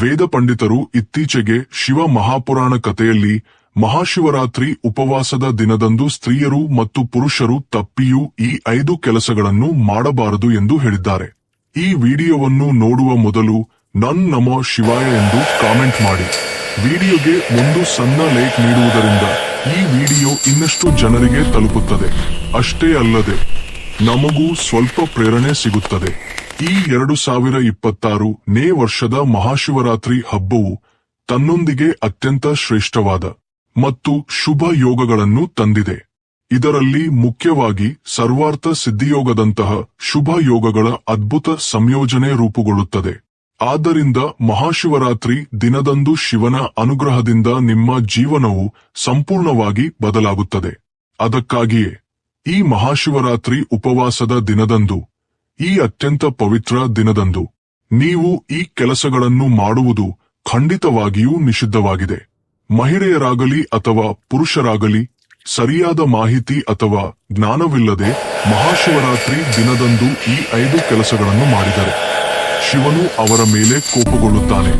ವೇದ ಪಂಡಿತರು ಇತ್ತೀಚೆಗೆ ಶಿವ ಮಹಾಪುರಾಣ ಕಥೆಯಲ್ಲಿ ಮಹಾಶಿವರಾತ್ರಿ ಉಪವಾಸದ ದಿನದಂದು ಸ್ತ್ರೀಯರು ಮತ್ತು ಪುರುಷರು ತಪ್ಪಿಯೂ ಈ 5 ಕೆಲಸಗಳನ್ನು ಮಾಡಬಾರದು ಎಂದು ಹೇಳಿದ್ದಾರೆ. ಈ ವಿಡಿಯೋವನ್ನು ನೋಡುವ ಮೊದಲು ನಮೋ ಶಿವಾಯ ಎಂದು ಕಾಮೆಂಟ್ ಮಾಡಿ. ವಿಡಿಯೋಗೆ ಒಂದು ಸಣ್ಣ ಲೈಕ್ ನೀಡುವುದರಿಂದ ಈ ವಿಡಿಯೋ ಇನ್ನಷ್ಟು ಜನರಿಗೆ ತಲುಪುತ್ತದೆ. ಅಷ್ಟೇ ಅಲ್ಲದೆ ನಮಗೂ ಸ್ವಲ್ಪ ಪ್ರೇರಣೆ ಸಿಗುತ್ತದೆ. ಈ 2026ನೇ ವರ್ಷದ ಮಹಾಶಿವರಾತ್ರಿ ಹಬ್ಬವು ತನ್ನೊಂದಿಗೆ ಅತ್ಯಂತ ಶ್ರೇಷ್ಠವಾದ ಮತ್ತು ಶುಭ ಯೋಗಗಳನ್ನು ತಂದಿದೆ. ಇದರಲ್ಲಿ ಮುಖ್ಯವಾಗಿ ಸರ್ವಾರ್ಥ ಸಿದ್ಧಿಯೋಗದಂತಹ ಶುಭ ಯೋಗಗಳ ಅದ್ಭುತ ಸಂಯೋಜನೆ ರೂಪುಗೊಳ್ಳುತ್ತದೆ. ಆದ್ದರಿಂದ ಮಹಾಶಿವರಾತ್ರಿ ದಿನದಂದು ಶಿವನ ಅನುಗ್ರಹದಿಂದ ನಿಮ್ಮ ಜೀವನವು ಸಂಪೂರ್ಣವಾಗಿ ಬದಲಾಗುತ್ತದೆ. ಅದಕ್ಕಾಗಿಯೇ ಈ ಮಹಾಶಿವರಾತ್ರಿ ಉಪವಾಸದ ದಿನದಂದು, ಈ ಅತ್ಯಂತ ಪವಿತ್ರ ದಿನದಂದು ನೀವು ಈ ಕೆಲಸಗಳನ್ನು ಮಾಡುವುದು ಖಂಡಿತವಾಗಿಯೂ ನಿಷಿದ್ಧವಾಗಿದೆ. ಮಹಿಳೆಯರಾಗಲಿ ಅಥವಾ ಪುರುಷರಾಗಲಿ ಸರಿಯಾದ ಮಾಹಿತಿ ಅಥವಾ ಜ್ಞಾನವಿಲ್ಲದೆ ಮಹಾಶಿವರಾತ್ರಿ ದಿನದಂದು ಈ 5 ಕೆಲಸಗಳನ್ನು ಮಾಡಿದರೆ ಶಿವನು ಅವರ ಮೇಲೆ ಕೋಪಗೊಳ್ಳುತ್ತಾನೆ.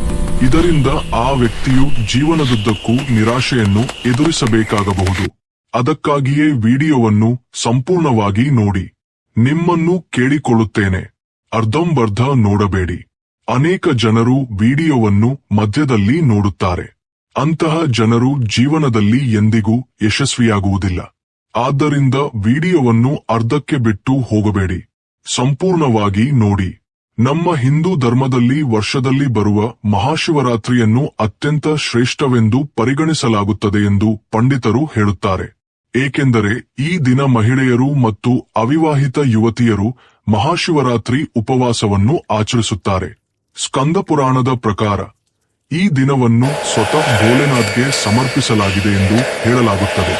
ಇದರಿಂದ ಆ ವ್ಯಕ್ತಿಯು ಜೀವನದುದ್ದಕ್ಕೂ ನಿರಾಶೆಯನ್ನು ಎದುರಿಸಬೇಕಾಗಬಹುದು. ಅದಕ್ಕಾಗಿಯೇ ವಿಡಿಯೋವನ್ನು ಸಂಪೂರ್ಣವಾಗಿ ನೋಡಿ. ನಿಮ್ಮನ್ನು ಕೇಳಿಕೊಳ್ಳುತ್ತೇನೆ, ಅರ್ಧಂಬರ್ಧ ನೋಡಬೇಡಿ. ಅನೇಕ ಜನರು ವಿಡಿಯೋವನ್ನು ಮಧ್ಯದಲ್ಲಿ ನೋಡುತ್ತಾರೆ. ಅಂತಹ ಜನರು ಜೀವನದಲ್ಲಿ ಎಂದಿಗೂ ಯಶಸ್ವಿಯಾಗುವುದಿಲ್ಲ. ಆದ್ದರಿಂದ ವಿಡಿಯೋವನ್ನು ಅರ್ಧಕ್ಕೆ ಬಿಟ್ಟು ಹೋಗಬೇಡಿ, ಸಂಪೂರ್ಣವಾಗಿ ನೋಡಿ. ನಮ್ಮ ಹಿಂದೂ ಧರ್ಮದಲ್ಲಿ ವರ್ಷದಲ್ಲಿ ಬರುವ ಮಹಾಶಿವರಾತ್ರಿಯನ್ನು ಅತ್ಯಂತ ಶ್ರೇಷ್ಠವೆಂದು ಪರಿಗಣಿಸಲಾಗುತ್ತದೆ ಎಂದು ಪಂಡಿತರು ಹೇಳುತ್ತಾರೆ. ಏಕೆಂದರೆ ಈ ದಿನ ಮಹಿಳೆಯರು ಮತ್ತು ಅವಿವಾಹಿತ ಯುವತಿಯರು ಮಹಾಶಿವರಾತ್ರಿ ಉಪವಾಸವನ್ನು ಆಚರಿಸುತ್ತಾರೆ. ಸ್ಕಂದ ಪುರಾಣದ ಪ್ರಕಾರ ಈ ದಿನವನ್ನು ಸ್ವತಃ ಭೋಲೆನಾಥ್ಗೆ ಸಮರ್ಪಿಸಲಾಗಿದೆ ಎಂದು ಹೇಳಲಾಗುತ್ತದೆ.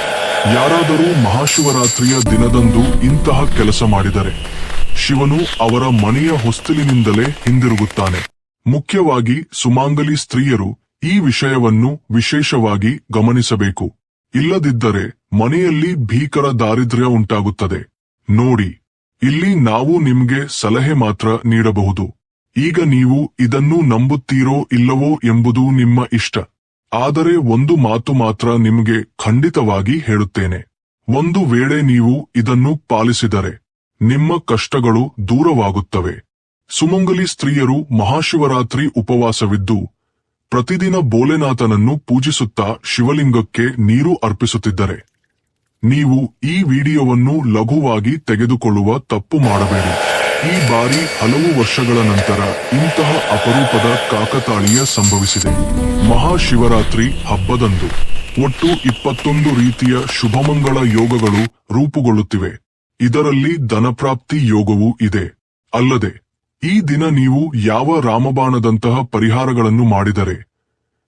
ಯಾರಾದರೂ ಮಹಾಶಿವರಾತ್ರಿಯ ದಿನದಂದು ಇಂತಹ ಕೆಲಸ ಮಾಡಿದರೆ ಶಿವನು ಅವರ ಮನೆಯ ಹೊಸ್ತಿಲಿನಿಂದಲೇ ಹಿಂದಿರುಗುತ್ತಾನೆ. ಮುಖ್ಯವಾಗಿ ಸುಮಾಂಗಲಿ ಸ್ತ್ರೀಯರು ಈ ವಿಷಯವನ್ನು ವಿಶೇಷವಾಗಿ ಗಮನಿಸಬೇಕು. ಇಲ್ಲದಿದ್ದರೆ ಮನೆಯಲ್ಲಿ ಭೀಕರ ದಾರಿದ್ರ್ಯ ಉಂಟಾಗುತ್ತದೆ. ನೋಡಿ, ಇಲ್ಲಿ ನಾವು ನಿಮಗೆ ಸಲಹೆ ಮಾತ್ರ ನೀಡಬಹುದು. ಈಗ ನೀವು ಇದನ್ನು ನಂಬುತ್ತೀರೋ ಇಲ್ಲವೋ ಎಂಬುದು ನಿಮ್ಮ ಇಷ್ಟ. ಆದರೆ ಒಂದು ಮಾತು ಮಾತ್ರ ನಿಮಗೆ ಖಂಡಿತವಾಗಿ ಹೇಳುತ್ತೇನೆ. ಒಂದು ವೇಳೆ ನೀವು ಇದನ್ನು ಪಾಲಿಸಿದರೆ ನಿಮ್ಮ ಕಷ್ಟಗಳು ದೂರವಾಗುತ್ತವೆ. ಸುಮಂಗಲಿ ಸ್ತ್ರೀಯರು ಮಹಾಶಿವರಾತ್ರಿ ಉಪವಾಸವಿದ್ದು ಪ್ರತಿದಿನ ಭೋಲೆನಾಥನನ್ನು ಪೂಜಿಸುತ್ತಾ ಶಿವಲಿಂಗಕ್ಕೆ ನೀರು ಅರ್ಪಿಸುತ್ತಿದ್ದರೆ ನೀವು ಈ ವಿಡಿಯೋವನ್ನು ಲಘುವಾಗಿ ತೆಗೆದುಕೊಳ್ಳುವ ತಪ್ಪು ಮಾಡಬೇಡಿ. ಈ ಬಾರಿ ಹಲವು ವರ್ಷಗಳ ನಂತರ ಇಂತಹ ಅಪರೂಪದ ಕಾಕತಾಳೀಯ ಸಂಭವಿಸಿದೆ. ಮಹಾಶಿವರಾತ್ರಿ ಹಬ್ಬದಂದು ಒಟ್ಟು 21 ರೀತಿಯ ಶುಭಮಂಗಳ ಯೋಗಗಳು ರೂಪುಗೊಳ್ಳುತ್ತಿವೆ. ಇದರಲ್ಲಿ ಧನಪ್ರಾಪ್ತಿ ಯೋಗವೂ ಇದೆ. ಅಲ್ಲದೆ ಈ ದಿನ ನೀವು ಯಾವ ರಾಮಬಾಣದಂತಹ ಪರಿಹಾರಗಳನ್ನು ಮಾಡಿದರೆ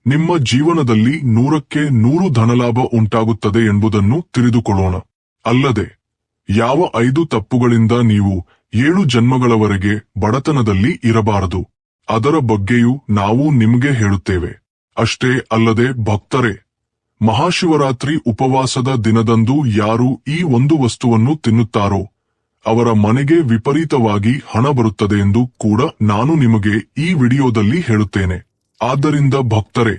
ನಿಮ್ಮ ಜೀವನದಲ್ಲಿ 100ಕ್ಕೆ 100 ಧನಲಾಭ ಉಂಟಾಗುತ್ತದೆ ಎಂಬುದನ್ನು ತಿಳಿದುಕೊಳ್ಳೋಣ. ಅಲ್ಲದೆ ಯಾವ 5 ತಪ್ಪುಗಳಿಂದ ನೀವು 7 ಜನ್ಮಗಳವರೆಗೆ ಬಡತನದಲ್ಲಿ ಇರಬಾರದು, ಅದರ ಬಗ್ಗೆಯೂ ನಾವು ನಿಮಗೆ ಹೇಳುತ್ತೇವೆ. ಅಷ್ಟೇ ಅಲ್ಲದೆ ಭಕ್ತರೇ, ಮಹಾಶಿವರಾತ್ರಿ ಉಪವಾಸದ ದಿನದಂದು ಯಾರು ಈ ಒಂದು ವಸ್ತುವನ್ನು ತಿನ್ನುತ್ತಾರೋ ಅವರ ಮನೆಗೆ ವಿಪರೀತವಾಗಿ ಹಣ ಬರುತ್ತದೆ ಎಂದು ಕೂಡ ನಾನು ನಿಮಗೆ ಈ ವಿಡಿಯೋದಲ್ಲಿ ಹೇಳುತ್ತೇನೆ. ಆದ್ದರಿಂದ ಭಕ್ತರೇ,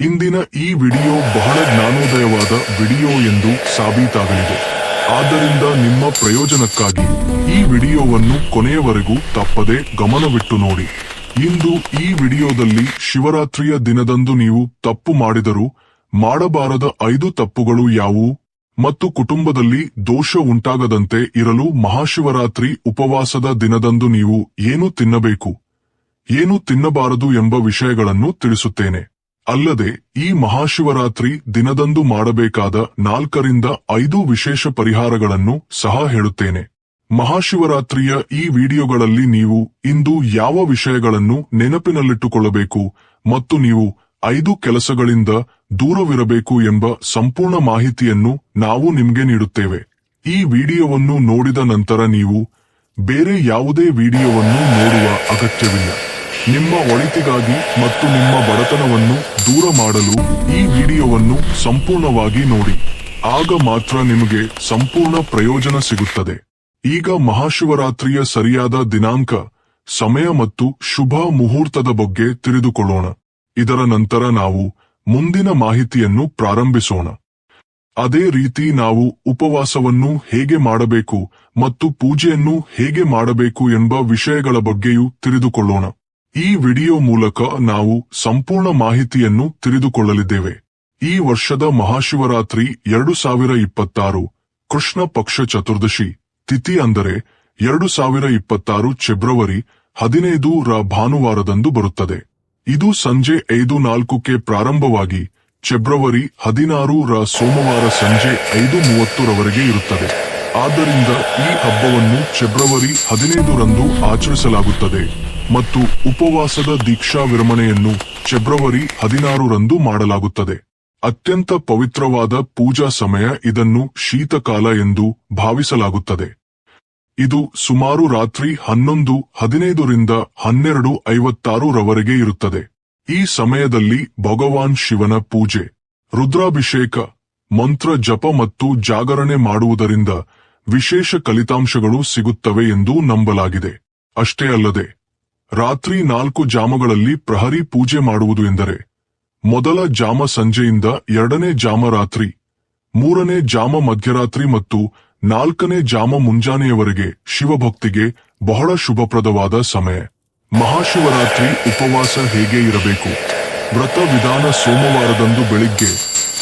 ಇಂದಿನ ಈ ವಿಡಿಯೋ ಬಹಳ ಜ್ಞಾನೋದಯವಾದ ವಿಡಿಯೋ ಎಂದು ಸಾಬೀತಾಗಲಿದೆ. ಆದ್ದರಿಂದ ನಿಮ್ಮ ಪ್ರಯೋಜನಕ್ಕಾಗಿ ಈ ವಿಡಿಯೋವನ್ನು ಕೊನೆಯವರೆಗೂ ತಪ್ಪದೆ ಗಮನವಿಟ್ಟು ನೋಡಿ. ಇಂದು ಈ ವಿಡಿಯೋದಲ್ಲಿ ಶಿವರಾತ್ರಿಯ ದಿನದಂದು ನೀವು ತಪ್ಪು ಮಾಡಿದರೂ ಮಾಡಬಾರದ 5 ತಪ್ಪುಗಳು ಯಾವುವು ಮತ್ತು ಕುಟುಂಬದಲ್ಲಿ ದೋಷ ಉಂಟಾಗದಂತೆ ಇರಲು ಮಹಾಶಿವರಾತ್ರಿ ಉಪವಾಸದ ದಿನದಂದು ನೀವು ಏನು ತಿನ್ನಬೇಕು, ಏನು ತಿನ್ನಬಾರದು ಎಂಬ ವಿಷಯಗಳನ್ನು ತಿಳಿಸುತ್ತೇನೆ. ಅಲ್ಲದೆ ಈ ಮಹಾಶಿವರಾತ್ರಿ ದಿನದಂದು ಮಾಡಬೇಕಾದ 4 ರಿಂದ 5 ವಿಶೇಷ ಪರಿಹಾರಗಳನ್ನು ಸಹ ಹೇಳುತ್ತೇನೆ. ಮಹಾಶಿವರಾತ್ರಿಯ ಈ ವಿಡಿಯೋಗಳಲ್ಲಿ ನೀವು ಇಂದು ಯಾವ ವಿಷಯಗಳನ್ನು ನೆನಪಿನಲ್ಲಿಟ್ಟುಕೊಳ್ಳಬೇಕು ಮತ್ತು ನೀವು 5 ಕೆಲಸಗಳಿಂದ ದೂರವಿರಬೇಕು ಎಂಬ ಸಂಪೂರ್ಣ ಮಾಹಿತಿಯನ್ನು ನಾವು ನಿಮಗೆ ನೀಡುತ್ತೇವೆ. ಈ ವಿಡಿಯೋವನ್ನು ನೋಡಿದ ನಂತರ ನೀವು ಬೇರೆ ಯಾವುದೇ ವಿಡಿಯೋವನ್ನು ನೋಡುವ ಅಗತ್ಯವಿಲ್ಲ. ನಿಮ್ಮ ಒಳಿತಿಗಾಗಿ ಮತ್ತು ನಿಮ್ಮ ಬಡತನವನ್ನು ದೂರ ಮಾಡಲು ಈ ವಿಡಿಯೋವನ್ನು ಸಂಪೂರ್ಣವಾಗಿ ನೋಡಿ. ಆಗ ಮಾತ್ರ ನಿಮಗೆ ಸಂಪೂರ್ಣ ಪ್ರಯೋಜನ ಸಿಗುತ್ತದೆ. ಈಗ ಮಹಾಶಿವರಾತ್ರಿಯ ಸರಿಯಾದ ದಿನಾಂಕ, ಸಮಯ ಮತ್ತು ಶುಭ ಮುಹೂರ್ತದ ಬಗ್ಗೆ ತಿಳಿದುಕೊಳ್ಳೋಣ. ಇದರ ನಂತರ ನಾವು ಮುಂದಿನ ಮಾಹಿತಿಯನ್ನು ಪ್ರಾರಂಭಿಸೋಣ. ಅದೇ ರೀತಿ ನಾವು ಉಪವಾಸವನ್ನು ಹೇಗೆ ಮಾಡಬೇಕು ಮತ್ತು ಪೂಜೆಯನ್ನು ಹೇಗೆ ಮಾಡಬೇಕು ಎಂಬ ವಿಷಯಗಳ ಬಗ್ಗೆಯೂ ತಿಳಿದುಕೊಳ್ಳೋಣ. ಈ ವಿಡಿಯೋ ಮೂಲಕ ನಾವು ಸಂಪೂರ್ಣ ಮಾಹಿತಿಯನ್ನು ತಿಳಿದುಕೊಳ್ಳಲಿದ್ದೇವೆ. ಈ ವರ್ಷದ ಮಹಾಶಿವರಾತ್ರಿ 2026 ಕೃಷ್ಣ ಪಕ್ಷ ಚತುರ್ದಶಿ ತಿಥಿ ಅಂದರೆ 2026 ಫೆಬ್ರವರಿ 15 ಭಾನುವಾರದಂದು ಬರುತ್ತದೆ. ಇದು ಸಂಜೆ 5:04ಕ್ಕೆ ಪ್ರಾರಂಭವಾಗಿ ಫೆಬ್ರವರಿ 16 ಸೋಮವಾರ ಸಂಜೆ 5:30 ಇರುತ್ತದೆ. ಆದ್ದರಿಂದ ಈ ಹಬ್ಬವನ್ನು ಫೆಬ್ರವರಿ 15ರಂದು ಆಚರಿಸಲಾಗುತ್ತದೆ ಮತ್ತು ಉಪವಾಸದ ದೀಕ್ಷಾ ವಿರಮಣೆಯನ್ನು ಫೆಬ್ರವರಿ 16ರಂದು ಮಾಡಲಾಗುತ್ತದೆ. ಅತ್ಯಂತ ಪವಿತ್ರವಾದ ಪೂಜಾ ಸಮಯ ಇದನ್ನು ಶೀತಕಾಲ ಎಂದು ಭಾವಿಸಲಾಗುತ್ತದೆ. ಇದು ಸುಮಾರು ರಾತ್ರಿ 11:15ರಿಂದ 12:56 ಇರುತ್ತದೆ. ಈ ಸಮಯದಲ್ಲಿ ಭಗವಾನ್ ಶಿವನ ಪೂಜೆ, ರುದ್ರಾಭಿಷೇಕ, ಮಂತ್ರ ಜಪ ಮತ್ತು ಜಾಗರಣೆ ಮಾಡುವುದರಿಂದ ವಿಶೇಷ ಫಲಿತಾಂಶಗಳು ಸಿಗುತ್ತವೆ ಎಂದು ನಂಬಲಾಗಿದೆ. ಅಷ್ಟೇ ಅಲ್ಲದೆ ರಾತ್ರಿ 4 ಜಾಮಗಳಲ್ಲಿ ಪ್ರಹರಿ ಪೂಜೆ ಮಾಡುವುದು ಎಂದರೆ ಮೊದಲ ಜಾಮ ಸಂಜೆಯಿಂದ 2ನೇ ಜಾಮ ರಾತ್ರಿ, 3ನೇ ಜಾಮ ಮಧ್ಯರಾತ್ರಿ ಮತ್ತು 4ನೇ ಜಾಮ ಮುಂಜಾನೆಯವರೆಗೆ ಶಿವಭಕ್ತಿಗೆ ಬಹಳ ಶುಭಪ್ರದವಾದ ಸಮಯ. ಮಹಾಶಿವರಾತ್ರಿ ಉಪವಾಸ ಹೇಗೆ ಇರಬೇಕು? ವ್ರತ ವಿಧಾನ: ಸೋಮವಾರದಂದು ಬೆಳಿಗ್ಗೆ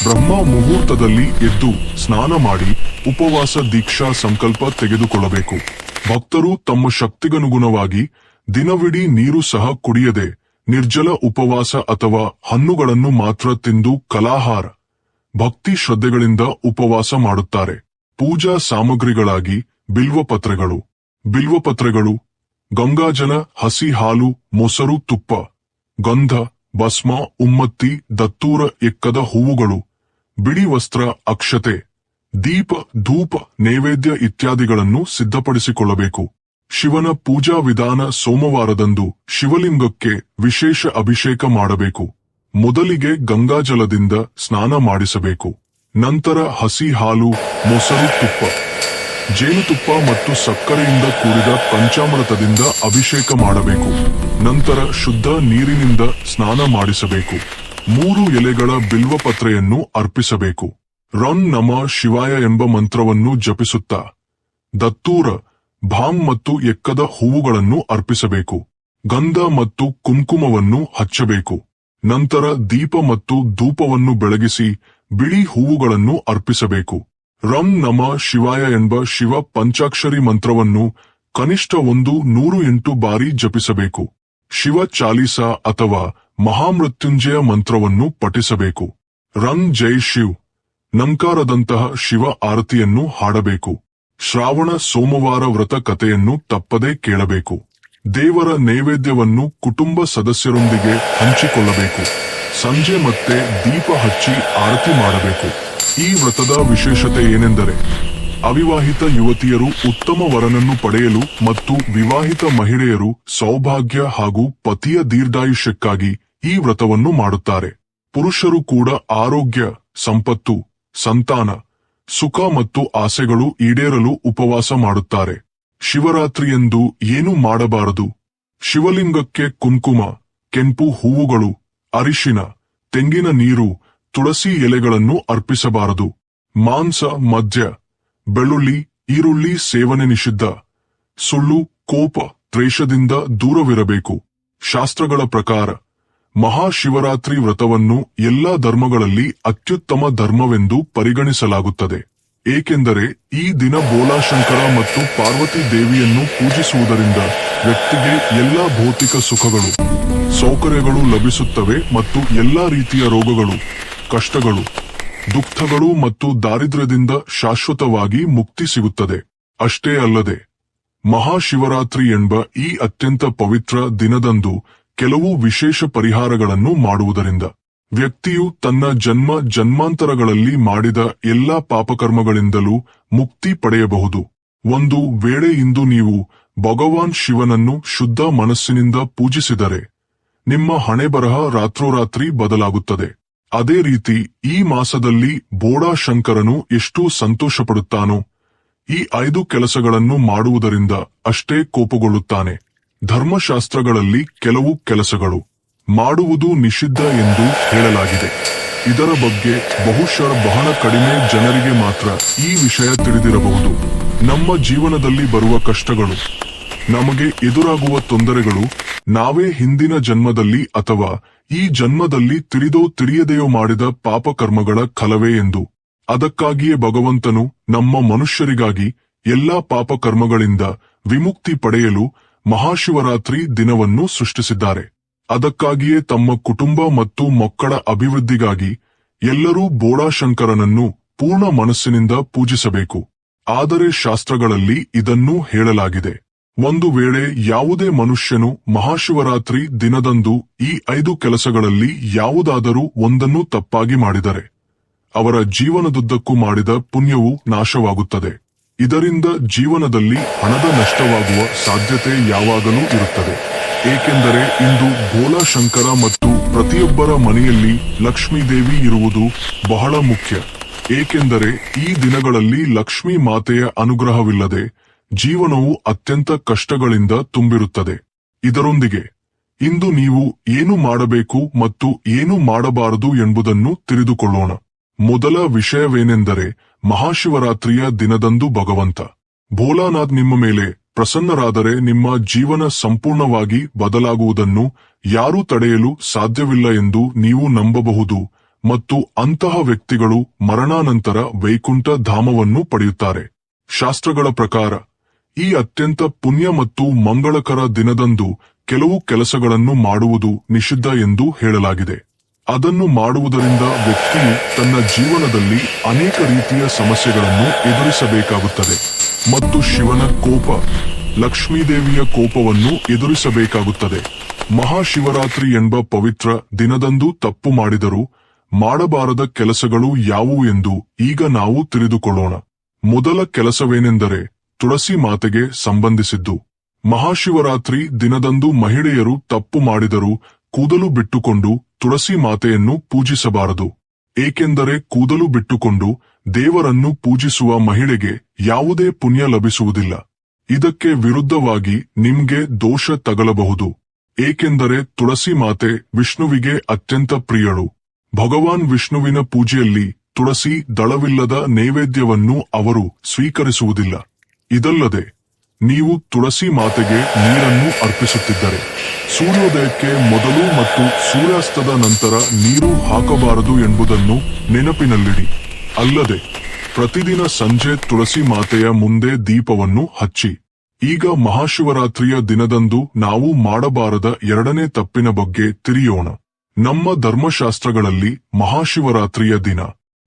ಬ್ರಹ್ಮ ಮುಹೂರ್ತದಲ್ಲಿ ಎದ್ದು ಸ್ನಾನ ಮಾಡಿ ಉಪವಾಸ ದೀಕ್ಷಾ ಸಂಕಲ್ಪ ತೆಗೆದುಕೊಳ್ಳಬೇಕು. ಭಕ್ತರು ತಮ್ಮ ಶಕ್ತಿಗನುಗುಣವಾಗಿ ದಿನವಿಡೀ ನೀರು ಸಹ ಕುಡಿಯದೆ ನಿರ್ಜಲ ಉಪವಾಸ ಅಥವಾ ಹಣ್ಣುಗಳನ್ನು ಮಾತ್ರ ತಿಂದು ಕಲಾಹಾರ ಭಕ್ತಿ ಶ್ರದ್ಧೆಗಳಿಂದ ಉಪವಾಸ ಮಾಡುತ್ತಾರೆ. ಪೂಜಾ ಸಾಮಗ್ರಿಗಳಾಗಿ ಬಿಲ್ವಪತ್ರೆಗಳು, ಗಂಗಾಜಲ, ಹಸಿ ಹಾಲು, ಮೊಸರು, ತುಪ್ಪ, ಗಂಧ, ಭಸ್ಮ, ಉಮ್ಮತ್ತಿ, ದತ್ತೂರ, ಎಕ್ಕದ ಹೂವುಗಳು, ಬಿಳಿ ವಸ್ತ್ರ, ಅಕ್ಷತೆ, ದೀಪ, ಧೂಪ, ನೈವೇದ್ಯ ಇತ್ಯಾದಿಗಳನ್ನು ಸಿದ್ಧಪಡಿಸಿಕೊಳ್ಳಬೇಕು. ಶಿವನ ಪೂಜಾ ವಿಧಾನ: ಸೋಮವಾರದಂದು ಶಿವಲಿಂಗಕ್ಕೆ ವಿಶೇಷ ಅಭಿಷೇಕ ಮಾಡಬೇಕು. ಮೊದಲಿಗೆ ಗಂಗಾಜಲದಿಂದ ಸ್ನಾನ ಮಾಡಿಸಬೇಕು. ನಂತರ ಹಸಿ ಹಾಲು, ಮೊಸರು, ತುಪ್ಪ, ಜೇನುತುಪ್ಪ ಮತ್ತು ಸಕ್ಕರೆಯಿಂದ ಕೂಡಿದ ಪಂಚಾಮೃತದಿಂದ ಅಭಿಷೇಕ ಮಾಡಬೇಕು. ನಂತರ ಶುದ್ಧ ನೀರಿನಿಂದ ಸ್ನಾನ ಮಾಡಿಸಬೇಕು. 3 ಎಲೆಗಳ ಬಿಲ್ವಪತ್ರೆಯನ್ನು ಅರ್ಪಿಸಬೇಕು. ರನ್ ನಮ ಶಿವಾಯ ಎಂಬ ಮಂತ್ರವನ್ನು ಜಪಿಸುತ್ತಾ ದತ್ತೂರ, ಭಾಂಗ್ ಮತ್ತು ಎಕ್ಕದ ಹೂವುಗಳನ್ನು ಅರ್ಪಿಸಬೇಕು. ಗಂಧ ಮತ್ತು ಕುಂಕುಮವನ್ನು ಹಚ್ಚಬೇಕು. ನಂತರ ದೀಪ ಮತ್ತು ಧೂಪವನ್ನು ಬೆಳಗಿಸಿ ಬಿಳಿ ಹೂವುಗಳನ್ನು ಅರ್ಪಿಸಬೇಕು. ರಂ ನಮ ಶಿವಾಯ ಎಂಬ ಶಿವ ಪಂಚಾಕ್ಷರಿ ಮಂತ್ರವನ್ನು ಕನಿಷ್ಠ 108 ಬಾರಿ ಜಪಿಸಬೇಕು. ಶಿವ ಚಾಲೀಸ ಅಥವಾ ಮಹಾಮೃತ್ಯುಂಜಯ ಮಂತ್ರವನ್ನು ಪಠಿಸಬೇಕು. ರಂಗ್ ಜೈ ಶಿವ್ ನಂಕಾರದಂತಹ ಶಿವ ಆರತಿಯನ್ನು ಹಾಡಬೇಕು. ಶ್ರಾವಣ ಸೋಮವಾರ ವ್ರತ ಕಥೆಯನ್ನು ತಪ್ಪದೇ ಕೇಳಬೇಕು. ದೇವರ ನೈವೇದ್ಯವನ್ನು ಕುಟುಂಬ ಸದಸ್ಯರೊಂದಿಗೆ ಹಂಚಿಕೊಳ್ಳಬೇಕು. ಸಂಜೆ ಮತ್ತೆ ದೀಪ ಹಚ್ಚಿ ಆರತಿ ಮಾಡಬೇಕು. ಈ ವ್ರತದ ವಿಶೇಷತೆ ಏನೆಂದರೆ ಅವಿವಾಹಿತ ಯುವತಿಯರು ಉತ್ತಮ ವರನನ್ನು ಪಡೆಯಲು ಮತ್ತು ವಿವಾಹಿತ ಮಹಿಳೆಯರು ಸೌಭಾಗ್ಯ ಹಾಗೂ ಪತಿಯ ದೀರ್ಘಾಯುಷ್ಯಕ್ಕಾಗಿ ಈ ವ್ರತವನ್ನು ಮಾಡುತ್ತಾರೆ. ಪುರುಷರು ಕೂಡ ಆರೋಗ್ಯ, ಸಂಪತ್ತು, ಸಂತಾನ, ಸುಖ ಮತ್ತು ಆಸೆಗಳು ಈಡೇರಲು ಉಪವಾಸ ಮಾಡುತ್ತಾರೆ. ಶಿವರಾತ್ರಿಯಂದು ಏನು ಮಾಡಬಾರದು? ಶಿವಲಿಂಗಕ್ಕೆ ಕುಂಕುಮ, ಕೆಂಪು ಹೂವುಗಳು, ಅರಿಶಿನ, ತೆಂಗಿನ ನೀರು, ತುಳಸಿ ಎಲೆಗಳನ್ನು ಅರ್ಪಿಸಬಾರದು. ಮಾಂಸ, ಮದ್ಯ, ಬೆಳ್ಳುಳ್ಳಿ, ಈರುಳ್ಳಿ ಸೇವನೆ ನಿಷಿದ್ಧ. ಸುಳ್ಳು, ಕೋಪ, ದ್ವೇಷದಿಂದ ದೂರವಿರಬೇಕು. ಶಾಸ್ತ್ರಗಳ ಪ್ರಕಾರ ಮಹಾಶಿವರಾತ್ರಿ ವ್ರತವನ್ನು ಎಲ್ಲಾ ಧರ್ಮಗಳಲ್ಲಿ ಅತ್ಯುತ್ತಮ ಧರ್ಮವೆಂದು ಪರಿಗಣಿಸಲಾಗುತ್ತದೆ. ಏಕೆಂದರೆ ಈ ದಿನ ಬೋಲಾಶಂಕರ ಮತ್ತು ಪಾರ್ವತಿ ದೇವಿಯನ್ನು ಪೂಜಿಸುವುದರಿಂದ ವ್ಯಕ್ತಿಗೆ ಎಲ್ಲಾ ಭೌತಿಕ ಸುಖಗಳು, ಸೌಕರ್ಯಗಳು ಲಭಿಸುತ್ತವೆ ಮತ್ತು ಎಲ್ಲಾ ರೀತಿಯ ರೋಗಗಳು, ಕಷ್ಟಗಳು, ದುಃಖಗಳು ಮತ್ತು ದಾರಿದ್ರ್ಯದಿಂದ ಶಾಶ್ವತವಾಗಿ ಮುಕ್ತಿ ಸಿಗುತ್ತದೆ. ಅಷ್ಟೇ ಅಲ್ಲದೆ ಮಹಾಶಿವರಾತ್ರಿ ಎಂಬ ಈ ಅತ್ಯಂತ ಪವಿತ್ರ ದಿನದಂದು ಕೆಲವು ವಿಶೇಷ ಪರಿಹಾರಗಳನ್ನು ಮಾಡುವುದರಿಂದ ವ್ಯಕ್ತಿಯು ತನ್ನ ಜನ್ಮಾಂತರಗಳಲ್ಲಿ ಮಾಡಿದ ಎಲ್ಲಾ ಪಾಪಕರ್ಮಗಳಿಂದಲೂ ಮುಕ್ತಿ ಪಡೆಯಬಹುದು. ಒಂದು ವೇಳೆ ಇಂದು ನೀವು ಭಗವಾನ್ ಶಿವನನ್ನು ಶುದ್ಧ ಮನಸ್ಸಿನಿಂದ ಪೂಜಿಸಿದರೆ ನಿಮ್ಮ ಹಣೆಬರಹ ರಾತ್ರೋರಾತ್ರಿ ಬದಲಾಗುತ್ತದೆ. ಅದೇ ರೀತಿ ಈ ಮಾಸದಲ್ಲಿ ಬೋಡಾಶಂಕರನು ಎಷ್ಟು ಸಂತೋಷಪಡುತ್ತಾನೋ ಈ 5 ಕೆಲಸಗಳನ್ನು ಮಾಡುವುದರಿಂದ ಅಷ್ಟೇ ಕೋಪಗೊಳ್ಳುತ್ತಾನೆ. ಧರ್ಮಶಾಸ್ತ್ರಗಳಲ್ಲಿ ಕೆಲವು ಕೆಲಸಗಳು: ಮಾಡುವುದು ನಿಷಿದ್ಧ ಎಂದು ಹೇಳಲಾಗಿದೆ. ಇದರ ಬಗ್ಗೆ ಬಹುಶಃ ಬಹಳ ಕಡಿಮೆ ಜನರಿಗೆ ಮಾತ್ರ ಈ ವಿಷಯ ತಿಳಿದಿರಬಹುದು. ನಮ್ಮ ಜೀವನದಲ್ಲಿ ಬರುವ ಕಷ್ಟಗಳು, ನಮಗೆ ಎದುರಾಗುವ ತೊಂದರೆಗಳು ನಾವೇ ಹಿಂದಿನ ಜನ್ಮದಲ್ಲಿ ಅಥವಾ ಈ ಜನ್ಮದಲ್ಲಿ ತಿಳಿದೋ ತಿಳಿಯದೆಯೋ ಮಾಡಿದ ಪಾಪಕರ್ಮಗಳ ಕಲವೇ ಎಂದು. ಅದಕ್ಕಾಗಿಯೇ ಭಗವಂತನು ನಮ್ಮ ಮನುಷ್ಯರಿಗಾಗಿ ಎಲ್ಲಾ ಪಾಪಕರ್ಮಗಳಿಂದ ವಿಮುಕ್ತಿ ಪಡೆಯಲು ಮಹಾಶಿವರಾತ್ರಿ ದಿನವನ್ನು ಸೃಷ್ಟಿಸಿದ್ದಾರೆ. ಅದಕ್ಕಾಗಿಯೇ ತಮ್ಮ ಕುಟುಂಬ ಮತ್ತು ಮಕ್ಕಳ ಅಭಿವೃದ್ಧಿಗಾಗಿ ಎಲ್ಲರೂ ಬೋಳಾಶಂಕರನನ್ನು ಪೂರ್ಣ ಮನಸ್ಸಿನಿಂದ ಪೂಜಿಸಬೇಕು. ಆದರೆ ಶಾಸ್ತ್ರಗಳಲ್ಲಿ ಇದನ್ನೂ ಹೇಳಲಾಗಿದೆ. ಒಂದು ವೇಳೆ ಯಾವುದೇ ಮನುಷ್ಯನು ಮಹಾಶಿವರಾತ್ರಿ ದಿನದಂದು ಈ 5 ಕೆಲಸಗಳಲ್ಲಿ ಯಾವುದಾದರೂ ಒಂದನ್ನು ತಪ್ಪಾಗಿ ಮಾಡಿದರೆ ಅವರ ಜೀವನದುದ್ದಕ್ಕೂ ಮಾಡಿದ ಪುಣ್ಯವು ನಾಶವಾಗುತ್ತದೆ. ಇದರಿಂದ ಜೀವನದಲ್ಲಿ ಹಣದ ನಷ್ಟವಾಗುವ ಸಾಧ್ಯತೆ ಯಾವಾಗಲೂ ಇರುತ್ತದೆ. ಏಕೆಂದರೆ ಇಂದು ಬೋಳಾಶಂಕರ ಮತ್ತು ಪ್ರತಿಯೊಬ್ಬರ ಮನೆಯಲ್ಲಿ ಲಕ್ಷ್ಮೀದೇವಿ ಇರುವುದು ಬಹಳ ಮುಖ್ಯ. ಏಕೆಂದರೆ ಈ ದಿನಗಳಲ್ಲಿ ಲಕ್ಷ್ಮೀ ಮಾತೆಯ ಅನುಗ್ರಹವಿಲ್ಲದೆ ಜೀವನವು ಅತ್ಯಂತ ಕಷ್ಟಗಳಿಂದ ತುಂಬಿರುತ್ತದೆ. ಇದರೊಂದಿಗೆ ಇಂದು ನೀವು ಏನು ಮಾಡಬೇಕು ಮತ್ತು ಏನು ಮಾಡಬಾರದು ಎಂಬುದನ್ನು ತಿಳಿದುಕೊಳ್ಳೋಣ. ಮೊದಲ ವಿಷಯವೇನೆಂದರೆ, ಮಹಾಶಿವರಾತ್ರಿಯ ದಿನದಂದು ಭಗವಂತ ಭೋಲಾನಾಥ್ ನಿಮ್ಮ ಮೇಲೆ ಪ್ರಸನ್ನರಾದರೆ ನಿಮ್ಮ ಜೀವನ ಸಂಪೂರ್ಣವಾಗಿ ಬದಲಾಗುವುದನ್ನು ಯಾರೂ ತಡೆಯಲು ಸಾಧ್ಯವಿಲ್ಲ ಎಂದು ನೀವು ನಂಬಬಹುದು ಮತ್ತು ಅಂತಹ ವ್ಯಕ್ತಿಗಳು ಮರಣಾನಂತರ ವೈಕುಂಠ ಧಾಮವನ್ನು ಪಡೆಯುತ್ತಾರೆ. ಶಾಸ್ತ್ರಗಳ ಪ್ರಕಾರ ಈ ಅತ್ಯಂತ ಪುಣ್ಯ ಮತ್ತು ಮಂಗಳಕರ ದಿನದಂದು ಕೆಲವು ಕೆಲಸಗಳನ್ನು ಮಾಡುವುದು ನಿಷಿದ್ಧ ಎಂದು ಹೇಳಲಾಗಿದೆ. ಅದನ್ನು ಮಾಡುವುದರಿಂದ ವ್ಯಕ್ತಿಯು ತನ್ನ ಜೀವನದಲ್ಲಿ ಅನೇಕ ರೀತಿಯ ಸಮಸ್ಯೆಗಳನ್ನು ಎದುರಿಸಬೇಕಾಗುತ್ತದೆ ಮತ್ತು ಶಿವನ ಕೋಪ, ಲಕ್ಷ್ಮೀದೇವಿಯ ಕೋಪವನ್ನು ಎದುರಿಸಬೇಕಾಗುತ್ತದೆ. ಮಹಾಶಿವರಾತ್ರಿ ಎಂಬ ಪವಿತ್ರ ದಿನದಂದು ತಪ್ಪು ಮಾಡಿದರೂ ಮಾಡಬಾರದ ಕೆಲಸಗಳು ಯಾವುವು ಎಂದು ಈಗ ನಾವು ತಿಳಿದುಕೊಳ್ಳೋಣ. ಮೊದಲ ಕೆಲಸವೇನೆಂದರೆ ತುಳಸಿ ಮಾತೆಗೆ ಸಂಬಂಧಿಸಿದ್ದು. ಮಹಾಶಿವರಾತ್ರಿ ದಿನದಂದು ಮಹಿಳೆಯರು ತಪ್ಪು ಮಾಡಿದರೂ ಕೂದಲು ಬಿಟ್ಟುಕೊಂಡು ತುಳಸಿ ಮಾತೆಯನ್ನು ಪೂಜಿಸಬಾರದು. ಏಕೆಂದರೆ ಕೂದಲು ಬಿಟ್ಟುಕೊಂಡು ದೇವರನ್ನು ಪೂಜಿಸುವ ಮಹಿಳೆಗೆ ಯಾವುದೇ ಪುಣ್ಯ ಲಭಿಸುವುದಿಲ್ಲ. ಇದಕ್ಕೆ ವಿರುದ್ಧವಾಗಿ ನಿಮ್ಗೆ ದೋಷ ತಗಲಬಹುದು. ಏಕೆಂದರೆ ತುಳಸಿ ಮಾತೆ ವಿಷ್ಣುವಿಗೆ ಅತ್ಯಂತ ಪ್ರಿಯಳು. ಭಗವಾನ್ ವಿಷ್ಣುವಿನ ಪೂಜೆಯಲ್ಲಿ ತುಳಸಿ ದಳವಿಲ್ಲದ ನೈವೇದ್ಯವನ್ನು ಅವರು ಸ್ವೀಕರಿಸುವುದಿಲ್ಲ. ಇದಲ್ಲದೆ ನೀವು ತುಳಸಿ ಮಾತೆಗೆ ನೀರನ್ನು ಅರ್ಪಿಸುತ್ತಿದ್ದರೆ ಸೂರ್ಯೋದಯಕ್ಕೆ ಮೊದಲು ಮತ್ತು ಸೂರ್ಯಾಸ್ತದ ನಂತರ ನೀರು ಹಾಕಬಾರದು ಎಂಬುದನ್ನು ನೆನಪಿನಲ್ಲಿಡಿ. ಅಲ್ಲದೆ ಪ್ರತಿದಿನ ಸಂಜೆ ತುಳಸಿ ಮಾತೆಯ ಮುಂದೆ ದೀಪವನ್ನು ಹಚ್ಚಿ. ಈಗ ಮಹಾಶಿವರಾತ್ರಿಯ ದಿನದಂದು ನಾವು ಮಾಡಬಾರದ ಎರಡನೇ ತಪ್ಪಿನ ಬಗ್ಗೆ ತಿಳಿಯೋಣ. ನಮ್ಮ ಧರ್ಮಶಾಸ್ತ್ರಗಳಲ್ಲಿ ಮಹಾಶಿವರಾತ್ರಿಯ ದಿನ